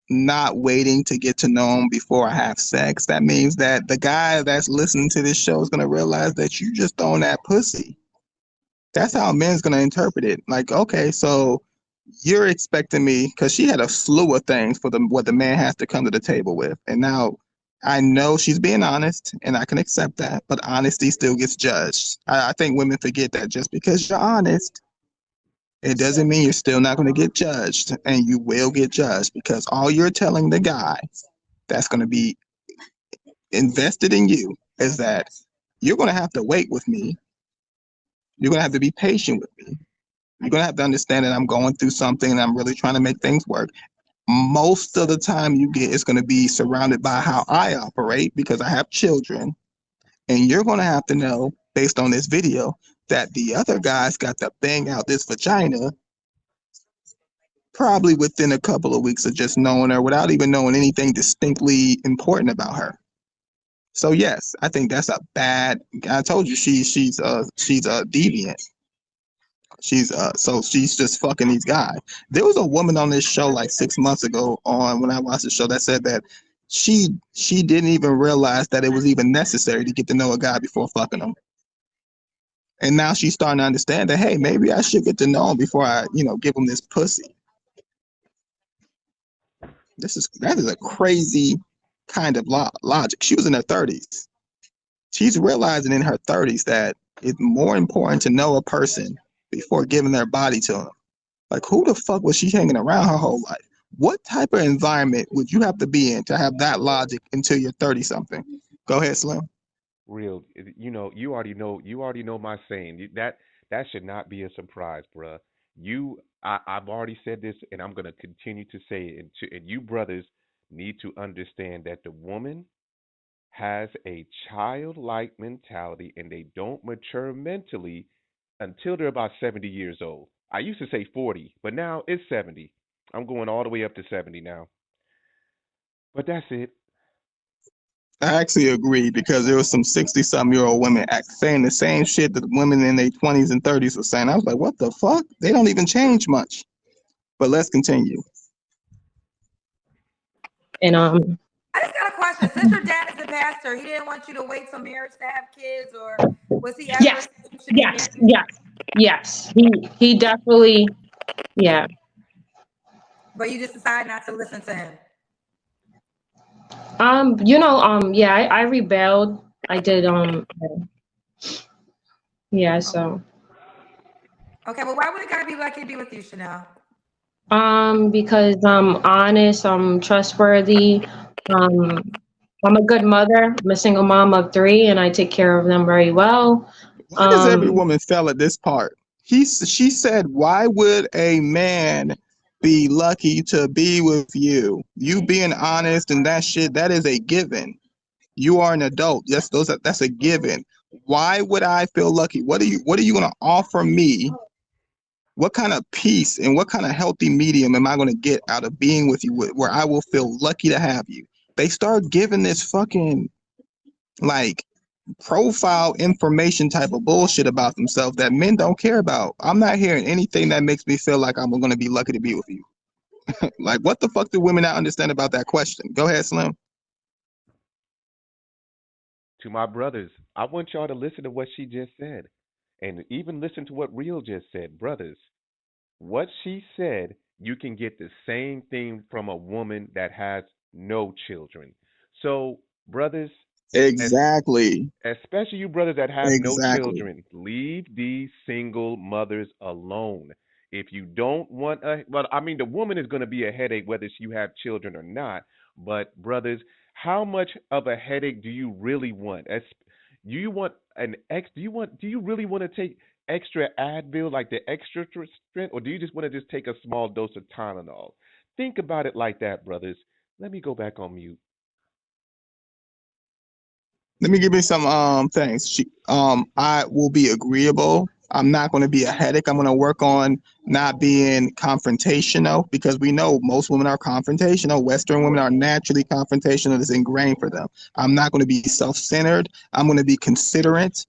not waiting to get to know him before I have sex, that means that the guy that's listening to this show is gonna realize that you just throwing that pussy. That's how a man's gonna interpret it. Like, okay, so you're expecting me because she had a slew of things for what the man has to come to the table with, and now I know she's being honest, and I can accept that. But honesty still gets judged. I think women forget that just because you're honest, it doesn't mean you're still not going to get judged, and you will get judged because all you're telling the guy that's going to be invested in you is that you're going to have to wait with me. You're going to have to be patient with me. You're going to have to understand that I'm going through something and I'm really trying to make things work. Most of the time you get is going to be surrounded by how I operate because I have children. And you're going to have to know, based on this video, that the other guy's got to bang out this vagina probably within a couple of weeks of just knowing her without even knowing anything distinctly important about her. So yes, I think that's a bad. I told you she's a deviant. She's just fucking these guys. There was a woman on this show like 6 months ago on when I watched the show that said that she didn't even realize that it was even necessary to get to know a guy before fucking him. And now she's starting to understand that, hey, maybe I should get to know him before I, give him this pussy. That is a crazy kind of logic. She was in her 30s. She's realizing in her 30s that it's more important to know a person before giving their body to them. Like, who the fuck was she hanging around her whole life? What type of environment would you have to be in to have that logic until you're 30 something? Go ahead, Slim. Real, you already know my saying. That should not be a surprise, bruh. I've already said this, and I'm gonna continue to say it. And you brothers need to understand that the woman has a childlike mentality, and they don't mature mentally until they're about 70 years old. I used to say 40, but now it's 70. I'm going all the way up to 70 now. But that's it. I actually agree because there was some 60-some-year-old women saying the same shit that women in their 20s and 30s were saying. I was like, what the fuck? They don't even change much. But let's continue. And I just got a question. Since your dad is a pastor, he didn't want you to wait till marriage to have kids, or was he ever yes, saying you should be yes, married? yes. He definitely, yeah. But you just decided not to listen to him. Yeah, I rebelled. I did, yeah, so. Okay, well, why would a guy be lucky to be with you, Chanel? Because I'm honest, I'm trustworthy, I'm a good mother. I'm a single mom of 3, and I take care of them very well. Why does every woman fail at this part? She said, why would a man be lucky to be with you? You being honest and that shit, that is a given. You are an adult. Yes, that's a given. Why would I feel lucky? What are you gonna offer me? What kind of peace and what kind of healthy medium am I gonna get out of being with you where I will feel lucky to have you? They start giving this fucking like profile information type of bullshit about themselves that men don't care about. I'm not hearing anything that makes me feel like I'm going to be lucky to be with you. Like, what the fuck do women not understand about that question? Go ahead, Slim. To my brothers, I want y'all to listen to what she just said. And even listen to what Real just said. Brothers, what she said, you can get the same thing from a woman that has no children. So, brothers, as Exactly. especially you brothers that have no Exactly. children, leave these single mothers alone. If you don't want I mean, the woman is going to be a headache whether you have children or not. But brothers, how much of a headache do you really want? Do you want an ex? Do you really want to take extra Advil, like the extra strength, or do you just want to just take a small dose of Tylenol? Think about it like that, brothers. Let me go back on mute. Let me give you some things. I will be agreeable. I'm not going to be a headache. I'm going to work on not being confrontational because we know most women are confrontational. Western women are naturally confrontational. It's ingrained for them. I'm not going to be self-centered. I'm going to be considerate.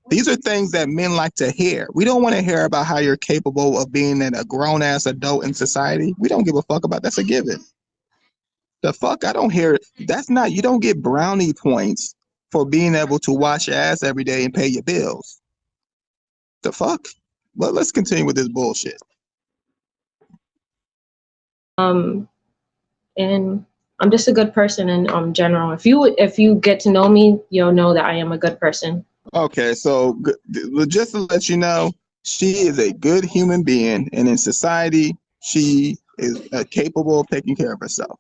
These are things that men like to hear. We don't want to hear about how you're capable of being a grown-ass adult in society. We don't give a fuck about that's a given. The fuck? I don't hear it. That's not, you don't get brownie points for being able to wash your ass every day and pay your bills. The fuck? Well, let's continue with this bullshit. And I'm just a good person in general. If you get to know me, you'll know that I am a good person. Okay, so just to let you know, she is a good human being, and in society, she is capable of taking care of herself.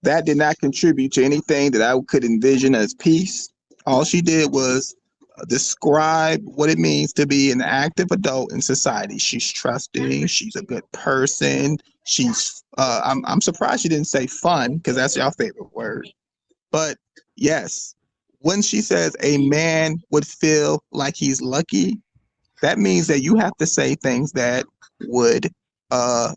That did not contribute to anything that I could envision as peace. All she did was describe what it means to be an active adult in society. She's trusting. She's a good person. She's. I'm surprised she didn't say fun because that's your favorite word. But yes, when she says a man would feel like he's lucky, That means that you have to say things that would go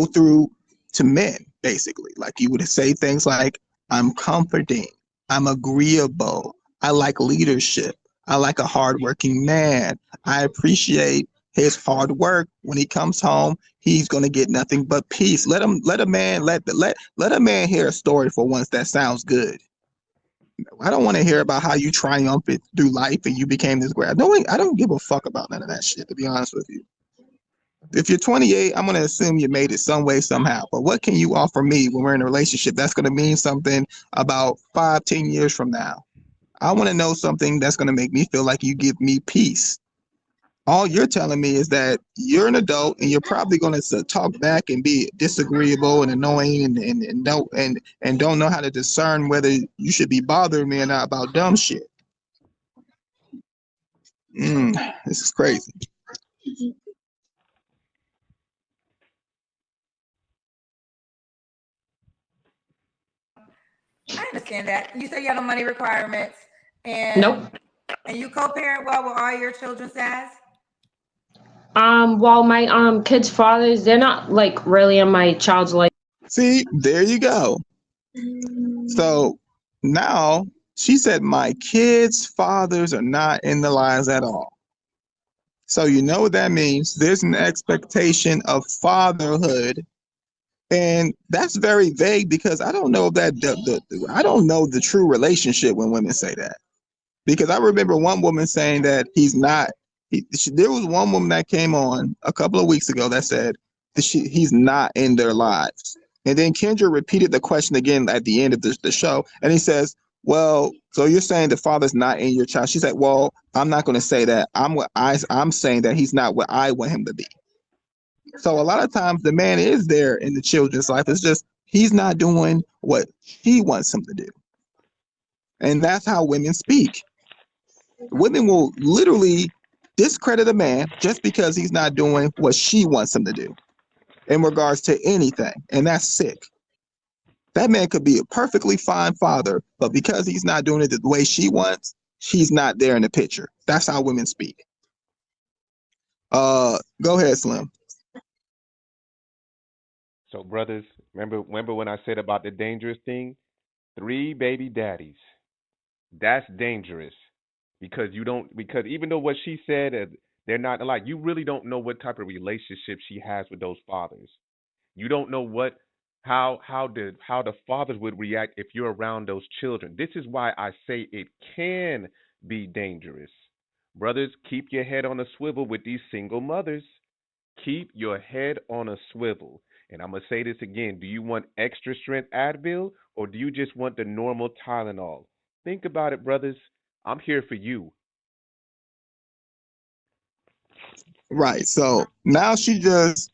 through to men, basically. Like you would say things like, I'm comforting, I'm agreeable, I like leadership, I like a hardworking man, I appreciate his hard work. When he comes home, he's gonna get nothing but peace. Let a man let a man hear a story for once that sounds good. I don't want to hear about how you triumphed through life and you became this great. I don't give a fuck about none of that shit, to be honest with you. If you're 28, I'm going to assume you made it some way, somehow. But what can you offer me when we're in a relationship that's going to mean something about 5, 10 years from now? I want to know something that's going to make me feel like you give me peace. All you're telling me is that you're an adult and you're probably going to talk back and be disagreeable and annoying and don't know how to discern whether you should be bothering me or not about dumb shit. This is crazy. I understand that. You said you have no money requirements, and Nope. and you co-parent well with all your children's dads. While my kids' fathers, they're not like really in my child's life. See, there you go. So now she said, my kids' fathers are not in the lives at all. So you know what that means? There's an expectation of fatherhood, and that's very vague because I don't know that I don't know the true relationship when women say that. Because I remember one woman saying that he's not. There was one woman that came on a couple of weeks ago that said that he's not in their lives. And then Kendra repeated the question again at the end of the show, and he says, "Well, so you're saying the father's not in your child?" She said, "Well, I'm not going to say that. I'm saying that he's not what I want him to be." So a lot of times the man is there in the children's life. It's just he's not doing what she wants him to do, and that's how women speak. Women will literally discredit a man just because he's not doing what she wants him to do in regards to anything. And that's sick. That man could be a perfectly fine father, but because he's not doing it the way she wants, he's not there in the picture. That's how women speak. Go ahead, Slim. So, brothers, remember when I said about the dangerous thing? 3 baby daddies. That's dangerous because you don't because even though what she said they're not alike, you really don't know what type of relationship she has with those fathers. You don't know what how the fathers would react if you're around those children. This is why I say it can be dangerous. Brothers, keep your head on a swivel with these single mothers. Keep your head on a swivel. And I'm going to say this again. Do you want extra strength Advil or do you just want the normal Tylenol? Think about it, brothers. I'm here for you. Right. So now she just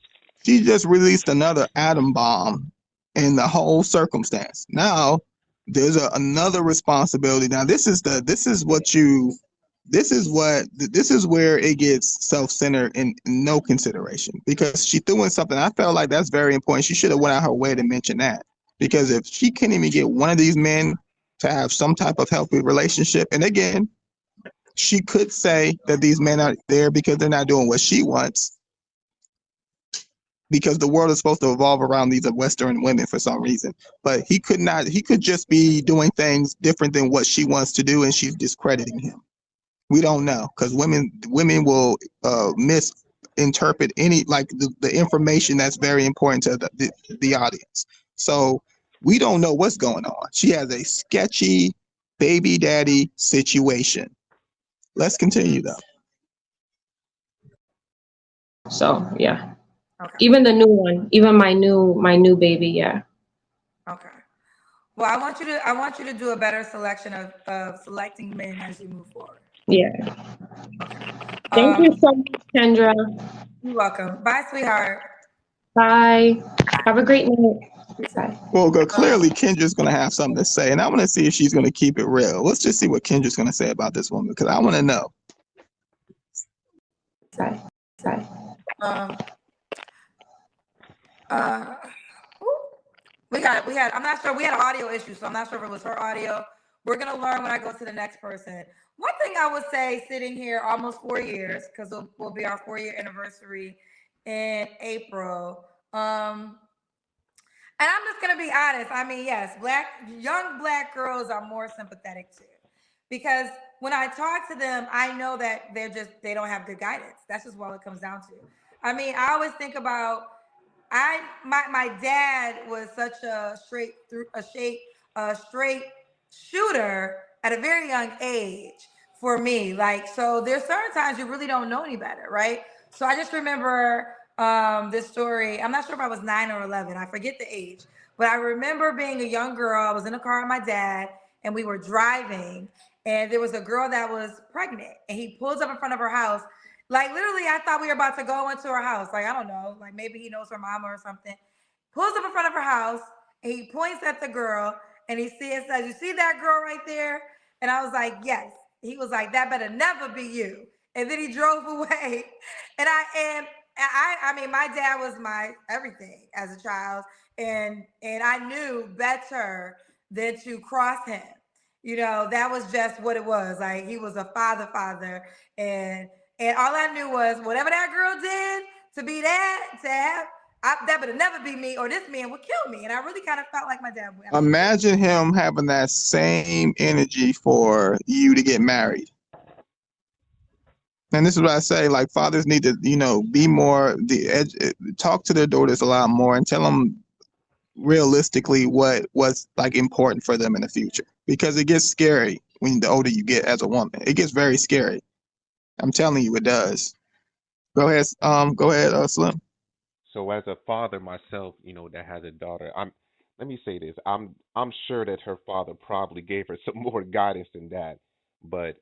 released another atom bomb in the whole circumstance. Now there's another responsibility. Now this is where it gets self-centered and no consideration because she threw in something. I felt like that's very important. She should have went out her way to mention that because if she can't even get one of these men to have some type of healthy relationship, and again, she could say that these men are there because they're not doing what she wants because the world is supposed to evolve around these Western women for some reason. But he could just be doing things different than what she wants to do and she's discrediting him. We don't know because women will misinterpret any like the information that's very important to the audience. So we don't know what's going on. She has a sketchy baby daddy situation. Let's continue though. So yeah. Okay. Even the new one, even my new baby, yeah. Okay. Well, I want you to do a better selection of selecting men as you move forward. Yeah. Okay. Thank you so much, Kendra. You're welcome. Bye, sweetheart. Bye. Have a great night. Bye. Well, clearly Kendra's going to have something to say, and I want to see if she's going to keep it real. Let's just see what Kendra's going to say about this woman because I want to know. Bye. Bye. Um, uh, we had, I'm not sure, we had an audio issue, so I'm not sure if it was her audio. We're going to learn when I go to the next person. One thing I would say, sitting here almost 4 years, because it will be our 4 year anniversary in April. And I'm just gonna be honest. I mean, yes, young black girls are more sympathetic too, because when I talk to them, I know that they don't have good guidance. That's just what it comes down to. I mean, I always think about my dad was such a straight shooter at a very young age for me. Like, so there's certain times you really don't know any better, right? So I just remember this story. I'm not sure if I was 9 or 11. I forget the age, but I remember being a young girl. I was in a car with my dad, and we were driving, and there was a girl that was pregnant, and he pulls up in front of her house. Like, literally, I thought we were about to go into her house. Like, I don't know, like maybe he knows her mama or something. Pulls up in front of her house, and he points at the girl, and he says, "You see that girl right there?" And I was like, "Yes." He was like, "That better never be you." And then he drove away. And I mean, my dad was my everything as a child, and I knew better than to cross him. That was just what it was. Like, he was a father, and all I knew was whatever that girl did to be that to have. That would never be me, or this man would kill me. And I really kind of felt like my dad would. I mean, Imagine him having that same energy for you to get married. And this is what I say, like, fathers need to, be more, talk to their daughters a lot more and tell them realistically what's like important for them in the future, because it gets scary when the older you get as a woman. It gets very scary. I'm telling you, it does. Go ahead, Slim. So as a father myself, that has a daughter, let me say this. I'm sure that her father probably gave her some more guidance than that. But,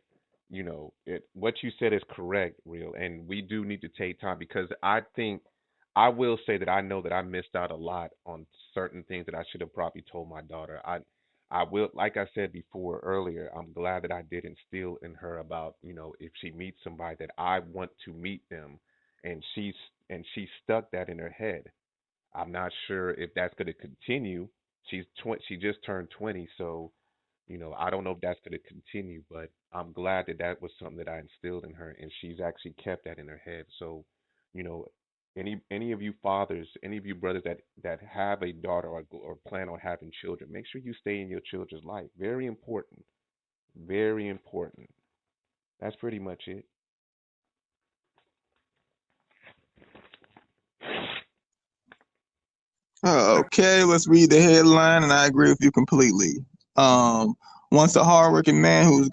what you said is correct, real, and we do need to take time, because I will say that I know that I missed out a lot on certain things that I should have probably told my daughter. I will, like I said before earlier, I'm glad that I did instill in her about, if she meets somebody, that I want to meet them, and she stuck that in her head. I'm not sure if that's going to continue. She just turned 20, so I don't know if that's going to continue, but I'm glad that that was something that I instilled in her, and she's actually kept that in her head. So, you know, any of you fathers, any of you brothers that have a daughter, or plan on having children, make sure you stay in your children's life. Very important. Very important. That's pretty much it. Okay, let's read the headline, and I agree with you completely. Um, Once a hardworking man who's